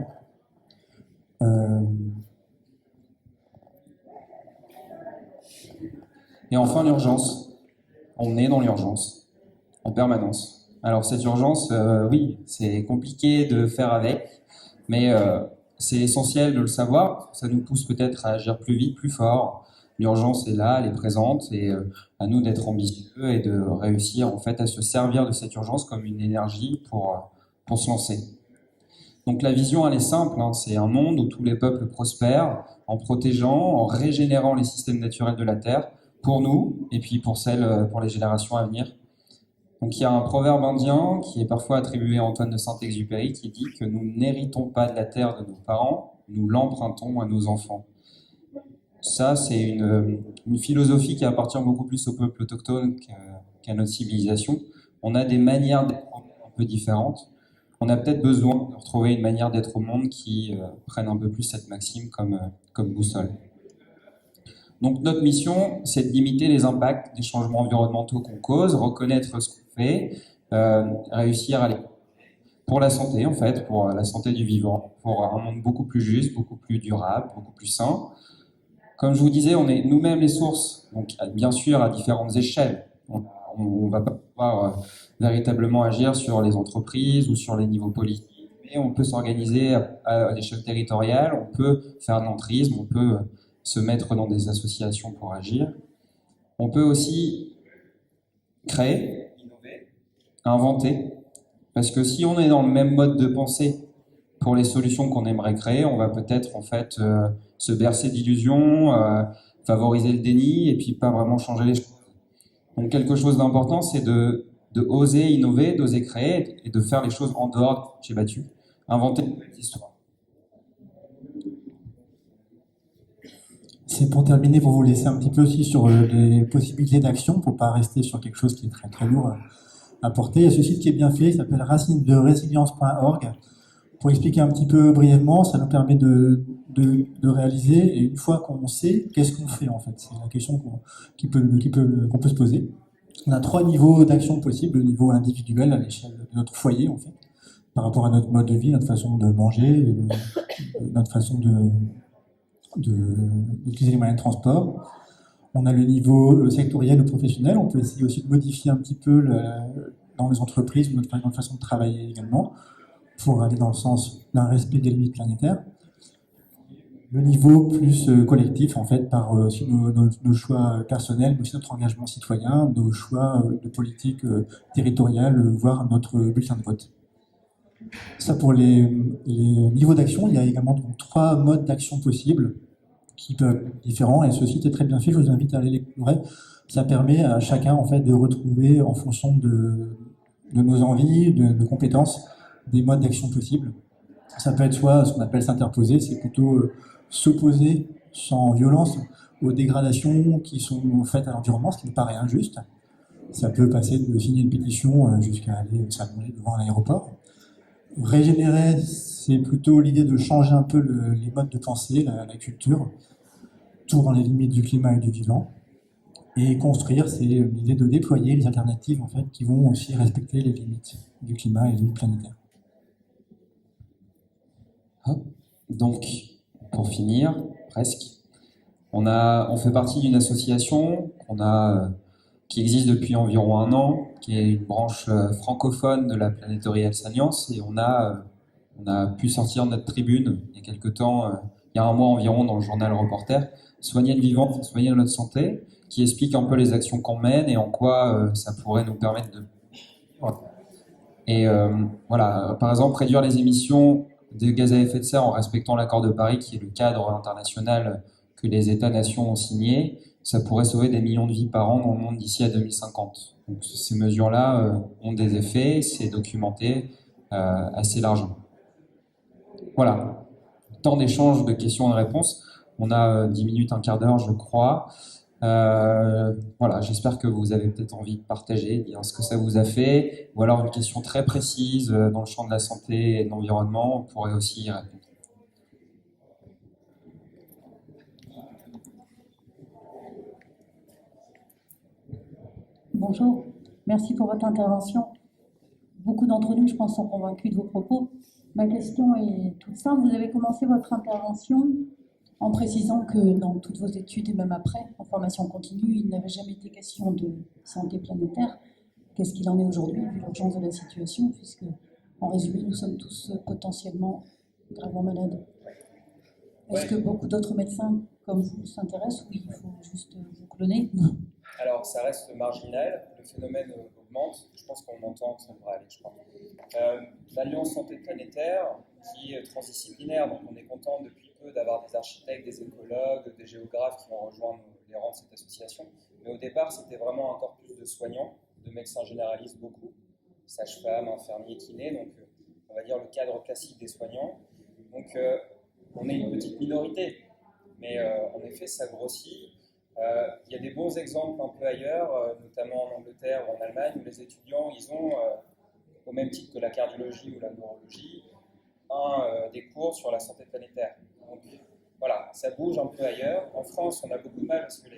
Et enfin, l'urgence. On est dans l'urgence, en permanence. Alors cette urgence, oui, c'est compliqué de faire avec, mais c'est essentiel de le savoir. Ça nous pousse peut-être à agir plus vite, plus fort. L'urgence est là, elle est présente, et à nous d'être ambitieux et de réussir en fait à se servir de cette urgence comme une énergie pour se lancer. Donc la vision, elle est simple, hein, c'est un monde où tous les peuples prospèrent en protégeant, en régénérant les systèmes naturels de la Terre pour nous et puis pour les générations à venir. Donc il y a un proverbe indien qui est parfois attribué à Antoine de Saint-Exupéry qui dit que nous n'héritons pas de la terre de nos parents, nous l'empruntons à nos enfants. Ça, c'est une philosophie qui appartient beaucoup plus au peuple autochtone qu'à notre civilisation. On a des manières d'être un peu différentes. On a peut-être besoin de retrouver une manière d'être au monde qui prenne un peu plus cette maxime comme boussole. Donc notre mission, c'est de limiter les impacts des changements environnementaux qu'on cause, reconnaître ce qu'on fait, réussir à les... pour la santé en fait, pour la santé du vivant, pour un monde beaucoup plus juste, beaucoup plus durable, beaucoup plus sain. Comme je vous disais, on est nous-mêmes les sources, donc bien sûr à différentes échelles. On va pas pouvoir véritablement agir sur les entreprises ou sur les niveaux politiques, mais on peut s'organiser à l'échelle territoriale, on peut faire de l'entrisme, on peut se mettre dans des associations pour agir. On peut aussi créer, innover, inventer, parce que si on est dans le même mode de pensée pour les solutions qu'on aimerait créer, on va peut-être en fait se bercer d'illusions, favoriser le déni et puis pas vraiment changer les choses. Donc quelque chose d'important, c'est de oser innover, d'oser créer et de faire les choses en dehors des sentiers battus, inventer une nouvelle histoire. C'est pour terminer, pour vous laisser un petit peu aussi sur les possibilités d'action, pour pas rester sur quelque chose qui est très très lourd à porter. Il y a ce site qui est bien fait, qui s'appelle racinesderesilience.org. Pour expliquer un petit peu brièvement, ça nous permet de réaliser, et une fois qu'on sait, qu'est-ce qu'on fait en fait? C'est la question qu'on peut se poser. On a 3 niveaux d'action possibles. Le niveau individuel à l'échelle de notre foyer en fait, par rapport à notre mode de vie, notre façon de manger, notre façon d'utiliser les moyens de transport. On a le niveau sectoriel ou professionnel. On peut essayer aussi de modifier un petit peu dans les entreprises notre façon de travailler également, pour aller dans le sens d'un respect des limites planétaires. Le niveau plus collectif, en fait, par aussi nos choix personnels, mais aussi notre engagement citoyen, nos choix de politique territoriale, voire notre bulletin de vote. Ça pour les niveaux d'action. Il y a également donc 3 modes d'action possibles qui peuvent être différents, et ce site est très bien fait, je vous invite à aller l'explorer. Ça permet à chacun en fait de retrouver en fonction de nos envies, de nos compétences, des modes d'action possibles. Ça peut être soit ce qu'on appelle s'interposer, c'est plutôt s'opposer sans violence aux dégradations qui sont faites à l'environnement, ce qui me paraît injuste. Ça peut passer de signer une pétition jusqu'à aller s'allonger devant un aéroport. Régénérer, c'est plutôt l'idée de changer un peu les modes de pensée, la culture, tout dans les limites du climat et du vivant. Et construire, c'est l'idée de déployer les alternatives en fait, qui vont aussi respecter les limites du climat et les limites planétaires. Donc, pour finir, presque, on fait partie d'une association qui existe depuis environ 1 an, qui est une branche francophone de la Planetary Health Alliance, et on a On a pu sortir notre tribune il y a quelque temps, il y a un mois environ, dans le journal Reporter, Soigner le vivant, c'est soigner notre santé, qui explique un peu les actions qu'on mène et en quoi ça pourrait nous permettre de... Et voilà, par exemple, réduire les émissions de gaz à effet de serre en respectant l'accord de Paris, qui est le cadre international que les États-nations ont signé, ça pourrait sauver des millions de vies par an dans le monde d'ici à 2050. Donc ces mesures-là ont des effets, c'est documenté assez largement. Voilà, temps d'échange de questions et de réponses. On a 10 minutes, un quart d'heure, je crois. Voilà, j'espère que vous avez peut-être envie de partager, dire ce que ça vous a fait, ou alors une question très précise dans le champ de la santé et de l'environnement, on pourrait aussi y répondre. Bonjour, merci pour votre intervention. Beaucoup d'entre nous, je pense, sont convaincus de vos propos. Ma question est toute simple. Vous avez commencé votre intervention en précisant que dans toutes vos études et même après, en formation continue, il n'avait jamais été question de santé planétaire. Qu'est-ce qu'il en est aujourd'hui, vu l'urgence de la situation, puisque, en résumé, nous sommes tous potentiellement gravement malades. Est-ce que beaucoup d'autres médecins, comme vous, s'intéressent ou il faut juste vous cloner? Alors, ça reste marginal, le phénomène augmente, je pense qu'on entend, ça devrait aller, je crois. L'Alliance Santé Planétaire, qui est transdisciplinaire, donc on est content depuis peu d'avoir des architectes, des écologues, des géographes qui vont rejoindre les rangs de cette association. Mais au départ, c'était vraiment un corpus de soignants, de médecins généralistes beaucoup, sages-femmes, infirmiers, kinés, donc on va dire le cadre classique des soignants. Donc on est une petite minorité, mais en effet, ça grossit. Il y a des bons exemples un peu ailleurs, notamment en Angleterre ou en Allemagne, où les étudiants, ils ont, au même titre que la cardiologie ou la neurologie, des cours sur la santé planétaire. Donc voilà, ça bouge un peu ailleurs. En France, on a beaucoup de mal parce que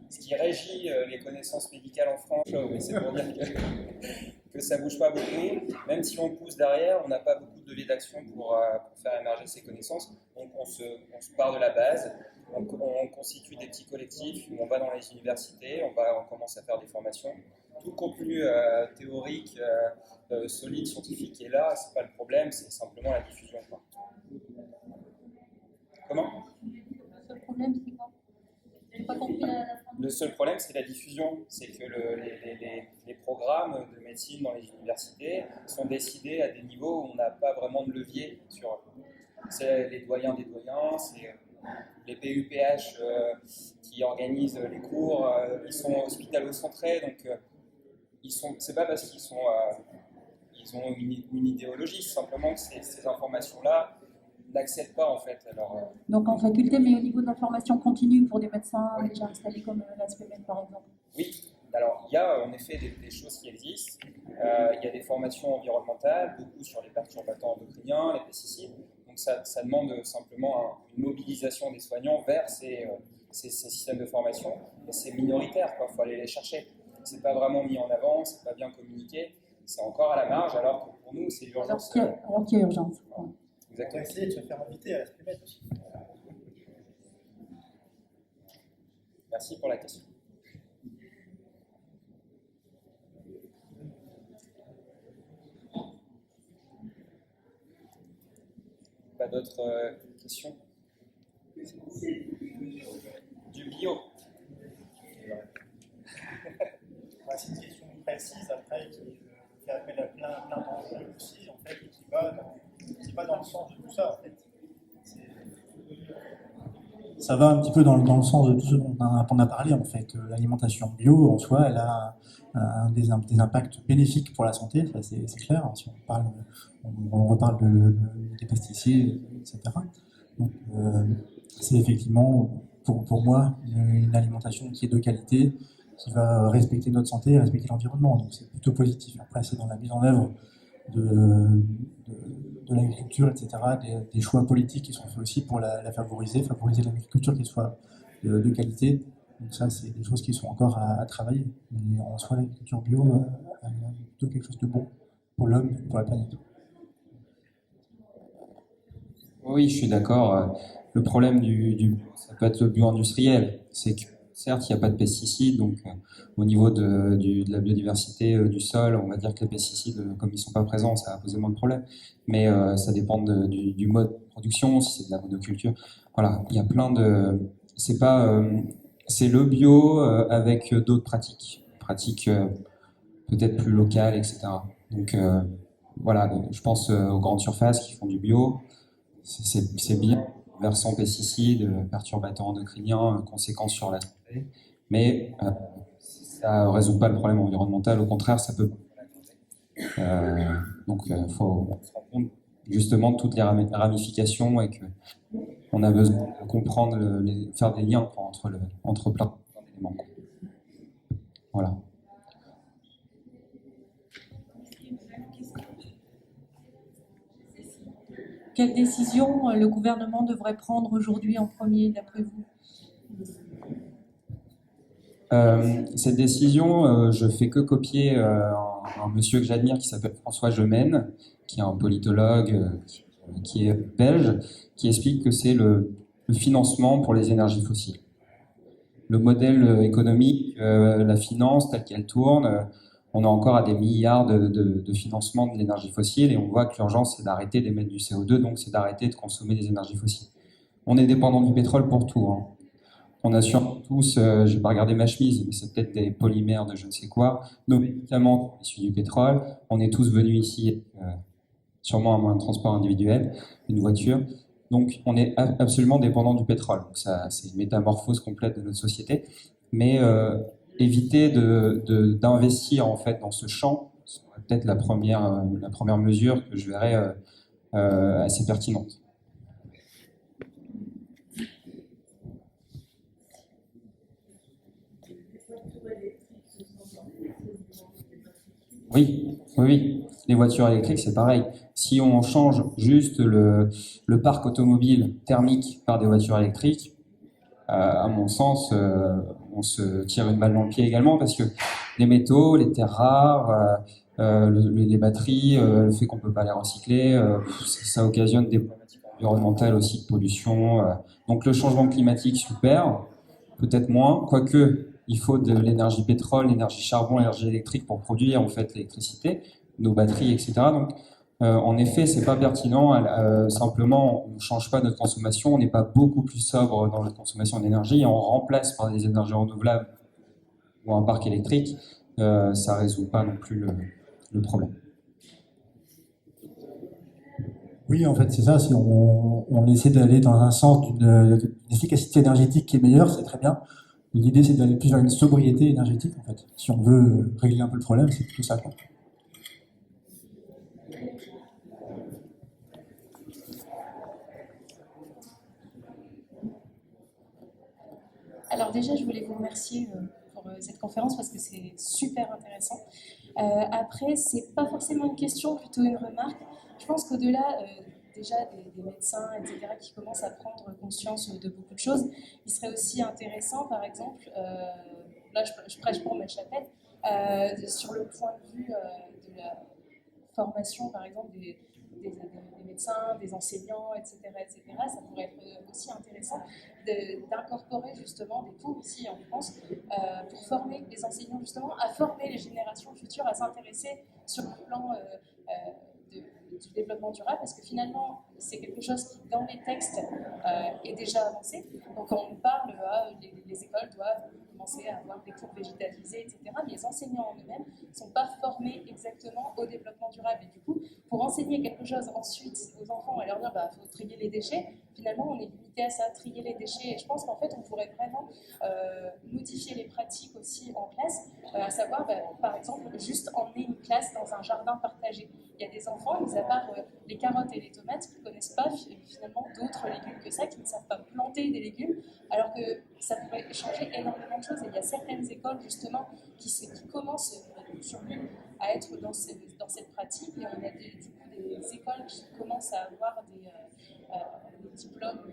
ce qui régit les connaissances médicales en France, mais c'est pour dire que ça ne bouge pas beaucoup. Même si on pousse derrière, on n'a pas beaucoup de leviers d'action pour faire émerger ces connaissances. Donc on se part de la base. On constitue des petits collectifs où on va dans les universités, on commence à faire des formations. Tout le contenu théorique, solide, scientifique est là, c'est pas le problème, c'est simplement la diffusion. Comment ? Le seul problème, c'est quoi ? Je n'ai pas compris la fin. Le seul problème, c'est la diffusion. C'est que les programmes de médecine dans les universités sont décidés à des niveaux où on n'a pas vraiment de levier sur eux. C'est les doyens des doyens, c'est les PUPH qui organisent les cours, ils sont hospitalo-centrés, donc c'est pas parce qu'ils ont une idéologie, c'est simplement que ces informations-là n'accèdent pas en fait. Alors, donc en faculté, mais au niveau de la formation continue pour des médecins déjà installés comme l'ASPMN par exemple. Oui, alors il y a en effet des choses qui existent. Il y a des formations environnementales, beaucoup sur les perturbateurs endocriniens, les pesticides. Donc ça demande simplement une mobilisation des soignants vers ces systèmes de formation. Et c'est minoritaire, il faut aller les chercher. C'est pas vraiment mis en avant, c'est pas bien communiqué, c'est encore à la marge, alors que pour nous c'est l'urgence. Alors qu'il y a urgence. Ouais. Exactement. On va essayer de se faire inviter à la SPMED aussi. Merci pour la question. Pas d'autres questions? Du bio. C'est une question précise après qui fait appel à plein d'enjeux aussi, en fait, et qui va dans le sens de tout ça, en fait. Ça va un petit peu dans le sens de tout ce dont on a parlé, en fait. L'alimentation bio, en soi, elle a des impacts bénéfiques pour la santé, ça c'est clair. Hein, si on reparle des pesticides, etc. Donc, c'est effectivement, pour moi, une alimentation qui est de qualité, qui va respecter notre santé et respecter l'environnement. Donc c'est plutôt positif. Après, c'est dans la mise en œuvre de l'agriculture, etc., des choix politiques qui sont faits aussi pour la favoriser l'agriculture qui soit de qualité. Donc ça, c'est des choses qui sont encore à travailler. Mais en soi, l'agriculture bio est plutôt quelque chose de bon pour l'homme et pour la planète. Oui, je suis d'accord. Le problème ça peut être le bio industriel, c'est que certes, il n'y a pas de pesticides, donc au niveau de la biodiversité du sol, on va dire que les pesticides, comme ils ne sont pas présents, ça va poser moins de problèmes. Mais ça dépend du mode de production, si c'est de la monoculture. Voilà, il y a plein de... C'est pas... c'est le bio avec d'autres pratiques peut-être plus locales, etc. Donc voilà, je pense aux grandes surfaces qui font du bio. C'est bien, versant pesticides, perturbateurs endocriniens, conséquences sur la santé, mais ça ne résout pas le problème environnemental, au contraire, ça peut. Donc, il faut se rendre compte justement de toutes les ramifications et qu'on a besoin de comprendre, faire des liens quoi, entre plein d'éléments. Voilà. Quelle décision le gouvernement devrait prendre aujourd'hui en premier, d'après vous? Cette décision, je fais que copier un monsieur que j'admire qui s'appelle François Gemène, qui est un politologue qui est belge, qui explique que c'est le financement pour les énergies fossiles. Le modèle économique, la finance telle qu'elle tourne, on a encore à des milliards de financement de l'énergie fossile et on voit que l'urgence c'est d'arrêter d'émettre du CO2, donc c'est d'arrêter de consommer des énergies fossiles. On est dépendant du pétrole pour tout. Hein. On assure tous, je vais pas regarder ma chemise, mais c'est peut-être des polymères de je ne sais quoi, nos médicaments issus du pétrole. On est tous venus ici, sûrement un moyen de transport individuel, une voiture. Donc on est absolument dépendant du pétrole. Donc ça, c'est une métamorphose complète de notre société. Mais éviter d'investir en fait dans ce champ serait peut-être la première mesure que je verrais assez pertinente. Oui, oui, oui. Les voitures électriques, c'est pareil. Si on change juste le parc automobile thermique par des voitures électriques, à mon sens, on se tire une balle dans le pied également parce que les métaux, les terres rares, les batteries, le fait qu'on ne peut pas les recycler, ça occasionne des problématiques environnementales aussi de pollution. Donc le changement climatique, super, peut-être moins, quoique il faut de l'énergie pétrole, l'énergie charbon, l'énergie électrique pour produire en fait l'électricité, nos batteries, etc. Donc en effet, c'est pas pertinent. Simplement, on ne change pas notre consommation, on n'est pas beaucoup plus sobre dans notre consommation d'énergie et on remplace par des énergies renouvelables ou un parc électrique. Ça résout pas non plus le problème. Oui, en fait, c'est ça. Si on essaie d'aller dans un sens d'une efficacité énergétique qui est meilleure, c'est très bien. L'idée, c'est d'aller plus vers une sobriété énergétique, en fait. Si on veut régler un peu le problème, c'est plutôt ça, quoi. Alors déjà, je voulais vous remercier pour cette conférence parce que c'est super intéressant. Après, c'est pas forcément une question, plutôt une remarque. Je pense qu'au-delà déjà des médecins, etc., qui commencent à prendre conscience de beaucoup de choses, il serait aussi intéressant, par exemple, là je prêche pour ma chapelle, sur le point de vue de la formation, par exemple, des médecins, des enseignants, etc., ça pourrait être aussi intéressant d'incorporer justement des cours ici en France pour former les enseignants justement à former les générations futures à s'intéresser sur le plan du développement durable, parce que finalement c'est quelque chose qui dans les textes est déjà avancé. Donc on nous parle, les écoles doivent commencer à avoir des cours végétalisés, etc. Mais les enseignants en eux-mêmes ne sont pas formés exactement au développement durable. Et du coup, pour enseigner quelque chose ensuite aux enfants et leur dire faut trier les déchets, finalement on est limité à ça, trier les déchets. Et je pense qu'en fait on pourrait vraiment modifier les pratiques aussi en classe, à savoir par exemple juste emmener une classe dans un jardin partagé. Il y a des enfants, mis à part les carottes et les tomates, qui ne connaissent pas finalement d'autres légumes que ça, qui ne savent pas planter des légumes, alors que ça pourrait changer énormément de choses. Et il y a certaines écoles justement qui commencent à être dans cette pratique, et on a du coup des écoles qui commencent à avoir des diplômes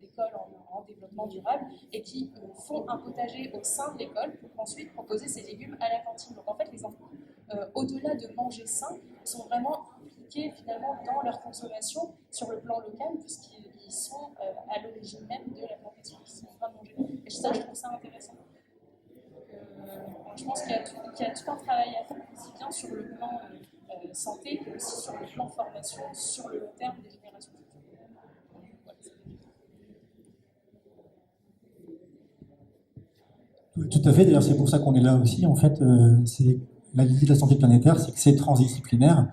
d'école en développement durable et qui font un potager au sein de l'école pour ensuite proposer ces légumes à la cantine. Donc en fait, les enfants, au-delà de manger sain, sont vraiment impliqués finalement dans leur consommation sur le plan local, puisqu'ils sont à l'origine même de la plantation qu'ils sont en train de manger. Et ça, je trouve ça intéressant. je pense qu'il y a tout un travail à faire, aussi bien sur le plan santé que aussi sur le plan formation, sur le long terme des générations futures. Tout à fait, d'ailleurs c'est pour ça qu'on est là aussi. En fait, c'est la visite de la santé planétaire, c'est que c'est transdisciplinaire.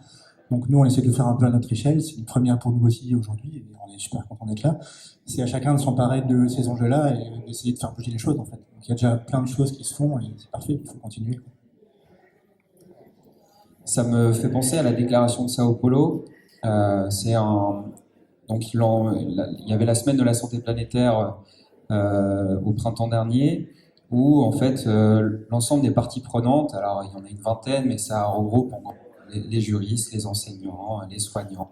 Donc nous, on essaie de faire un peu à notre échelle. C'est une première pour nous aussi aujourd'hui, et on est super content d'être là. C'est à chacun de s'emparer de ces enjeux-là et d'essayer de faire bouger les choses, en fait. Donc il y a déjà plein de choses qui se font et c'est parfait, il faut continuer. Ça me fait penser à la déclaration de Sao Paulo. Donc il y avait la semaine de la santé planétaire au printemps dernier, où en fait l'ensemble des parties prenantes, alors il y en a une vingtaine, mais ça regroupe les juristes, les enseignants, les soignants,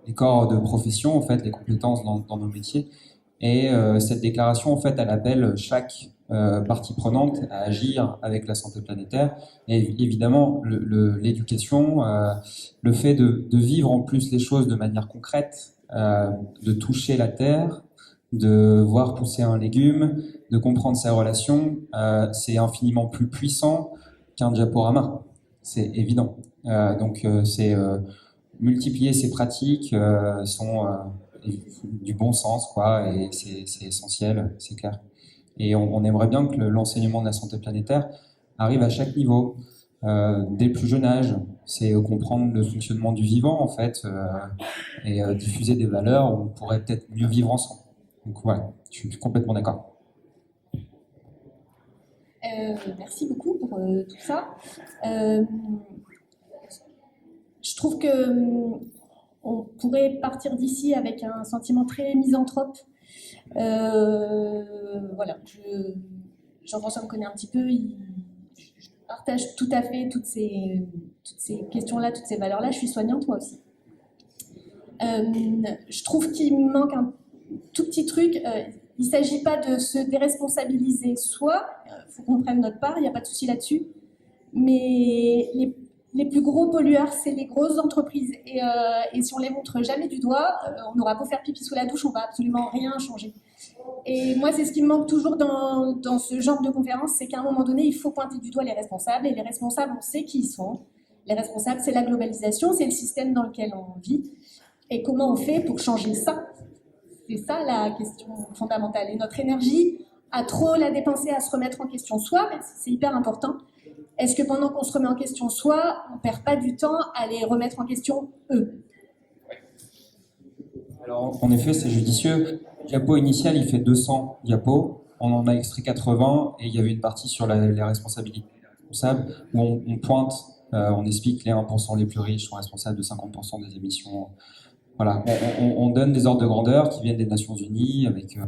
les corps de profession, en fait, les compétences dans nos métiers. Et cette déclaration, en fait, elle appelle chaque partie prenante à agir avec la santé planétaire. Et évidemment, l'éducation, le fait de vivre en plus les choses de manière concrète, de toucher la terre, de voir pousser un légume, de comprendre ses relations, c'est infiniment plus puissant qu'un diaporama. C'est évident. C'est multiplier ces pratiques sont du bon sens, quoi, et c'est essentiel, c'est clair. Et on aimerait bien que l'enseignement de la santé planétaire arrive à chaque niveau, dès le plus jeune âge. C'est comprendre le fonctionnement du vivant, en fait, et diffuser des valeurs où on pourrait peut-être mieux vivre ensemble. Donc voilà, je suis complètement d'accord. Merci beaucoup pour tout ça. Je trouve que on pourrait partir d'ici avec un sentiment très misanthrope. Voilà, Jean-François me connaît un petit peu, je partage tout à fait toutes ces questions-là, toutes ces valeurs-là. Je suis soignante moi aussi. Je trouve qu'il me manque un tout petit truc. Il ne s'agit pas de se déresponsabiliser soi, il faut qu'on prenne notre part, il n'y a pas de souci là-dessus. Mais les plus gros pollueurs, c'est les grosses entreprises. Et si on les montre jamais du doigt, on aura beau faire pipi sous la douche, on va absolument rien changer. Et moi, c'est ce qui me manque toujours dans ce genre de conférence, c'est qu'à un moment donné, il faut pointer du doigt les responsables. Et les responsables, on sait qui ils sont. Les responsables, c'est la globalisation, c'est le système dans lequel on vit. Et comment on fait pour changer ça ? C'est ça la question fondamentale. Et notre énergie, à trop la dépenser à se remettre en question soi, même si c'est hyper important, est-ce que pendant qu'on se remet en question soi, on ne perd pas du temps à les remettre en question eux ? Alors, en effet, c'est judicieux. Le diapo initial, il fait 200 diapos. On en a extrait 80 et il y avait une partie sur les responsabilités responsables où on pointe, on explique que les 1% les plus riches sont responsables de 50% des émissions. Voilà, on donne des ordres de grandeur qui viennent des Nations Unies avec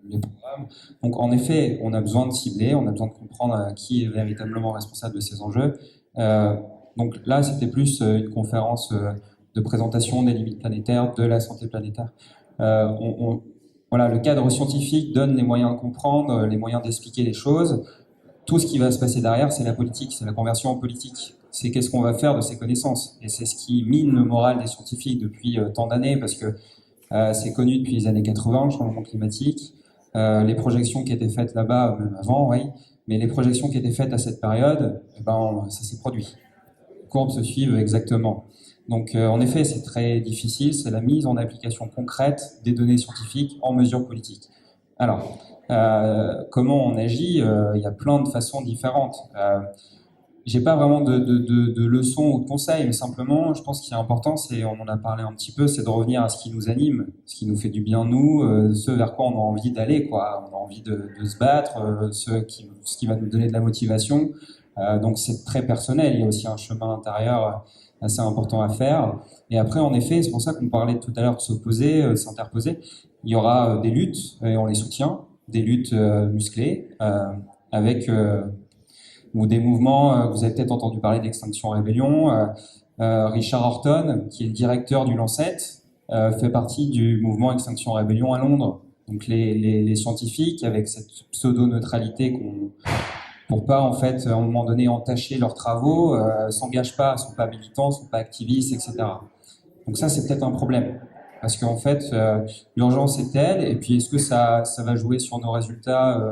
les programmes. Donc, en effet, on a besoin de cibler, on a besoin de comprendre qui est véritablement responsable de ces enjeux. Donc là, c'était plus une conférence de présentation des limites planétaires, de la santé planétaire. Voilà, le cadre scientifique donne les moyens de comprendre, les moyens d'expliquer les choses. Tout ce qui va se passer derrière, c'est la politique, c'est la conversion en politique. C'est qu'est-ce qu'on va faire de ces connaissances. Et c'est ce qui mine le moral des scientifiques depuis tant d'années, parce que c'est connu depuis les années 80, le changement climatique. Les projections qui étaient faites là-bas, même avant, oui, mais les projections qui étaient faites à cette période, ça s'est produit. Les courbes se suivent exactement. Donc, en effet, c'est très difficile, c'est la mise en application concrète des données scientifiques en mesures politiques. Alors, comment on agit ? Il y a plein de façons différentes. J'ai pas vraiment de leçons ou de conseils, mais simplement, je pense qu'il est important, on en a parlé un petit peu, c'est de revenir à ce qui nous anime, ce qui nous fait du bien nous, ce vers quoi on a envie d'aller, quoi. On a envie de se battre, ce qui va nous donner de la motivation. Donc c'est très personnel, il y a aussi un chemin intérieur assez important à faire. Et après, en effet, c'est pour ça qu'on parlait tout à l'heure de s'opposer, de s'interposer. Il y aura des luttes, et on les soutient, des luttes musclées, avec ou des mouvements, vous avez peut-être entendu parler d'Extinction Rebellion. Richard Horton, qui est le directeur du Lancet, fait partie du mouvement Extinction Rebellion à Londres. Donc les scientifiques, avec cette pseudo-neutralité pour pas en fait à un moment donné entacher leurs travaux, s'engagent pas, sont pas militants, sont pas activistes, etc. Donc ça c'est peut-être un problème, parce qu'en fait l'urgence est telle, et puis est-ce que ça va jouer sur nos résultats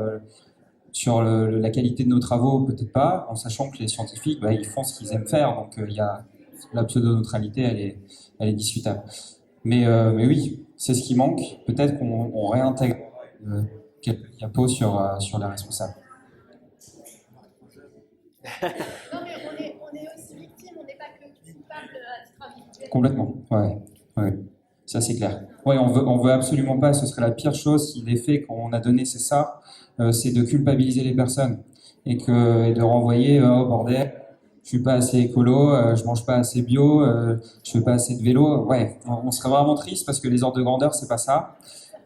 la qualité de nos travaux, peut-être pas, en sachant que les scientifiques, ils font ce qu'ils aiment faire, donc la pseudo-neutralité, elle est discutable. Mais oui, c'est ce qui manque. Peut-être qu'on réintègre quelques diapos sur les responsables. Non, mais on est aussi victime, on n'est pas que coupable à titre individuel. Complètement, ouais. Ça c'est clair. Ouais, on veut absolument pas, ce serait la pire chose si l'effet qu'on a donné c'est ça, c'est de culpabiliser les personnes et de renvoyer oh bordel, je suis pas assez écolo, je mange pas assez bio, je fais pas assez de vélo. Ouais, on serait vraiment triste parce que les ordres de grandeur c'est pas ça.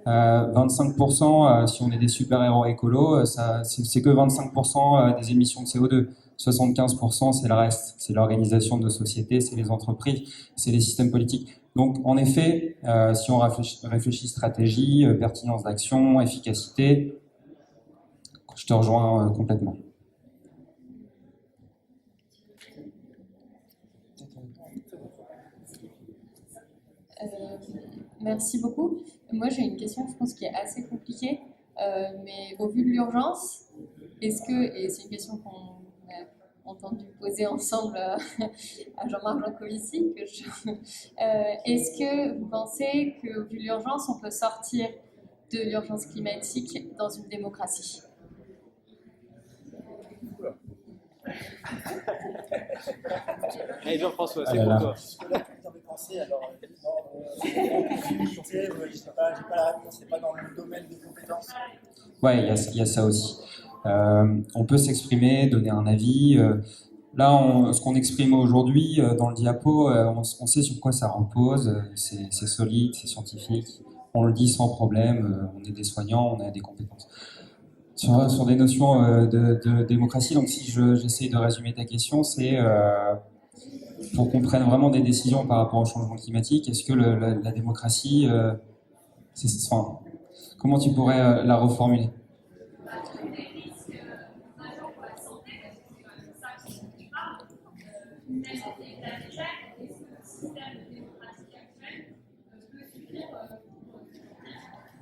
25%, si on est des super-héros écolos, c'est que 25% des émissions de CO2. 75%, c'est le reste. C'est l'organisation de nos sociétés, c'est les entreprises, c'est les systèmes politiques. Donc, en effet, si on réfléchit stratégie, pertinence d'action, efficacité, je te rejoins complètement. Merci beaucoup. Moi, j'ai une question, je pense, qui est assez compliquée, mais au vu de l'urgence, et c'est une question qu'on a entendu poser ensemble à Jean-Marc Jancovici, est-ce que vous pensez qu'au vu de l'urgence, on peut sortir de l'urgence climatique dans une démocratie? Allez Jean-François, c'est pour toi. C'est pas dans le domaine des compétences. Ouais, il y a ça aussi. On peut s'exprimer, donner un avis. Là, ce qu'on exprime aujourd'hui dans le diapo, on sait sur quoi ça repose. C'est solide, c'est scientifique. On le dit sans problème. On est des soignants, on a des compétences. Sur des notions de démocratie, donc si j'essaie de résumer ta question, c'est pour qu'on prenne vraiment des décisions par rapport au changement climatique, est-ce que la démocratie, comment tu pourrais la reformuler?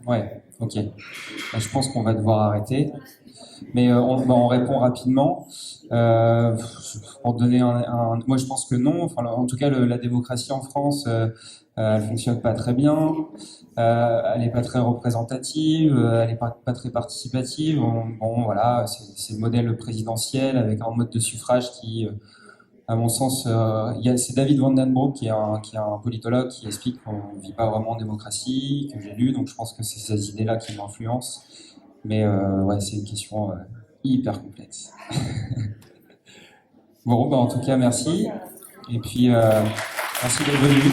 Ouais, ok. Je pense qu'on va devoir arrêter. Mais on répond rapidement. Pour donner moi, je pense que non. Enfin, en tout cas, la démocratie en France, elle fonctionne pas très bien. Elle n'est pas très représentative. Elle n'est pas très participative. Bon, voilà, c'est le modèle présidentiel avec un mode de suffrage qui, à mon sens, c'est David Vandenbroek qui est un politologue qui explique qu'on ne vit pas vraiment en démocratie, que j'ai lu. Donc, je pense que c'est ces idées-là qui m'influencent. Mais ouais, c'est une question hyper complexe. Bon, en tout cas, merci. Et puis, merci d'être venu.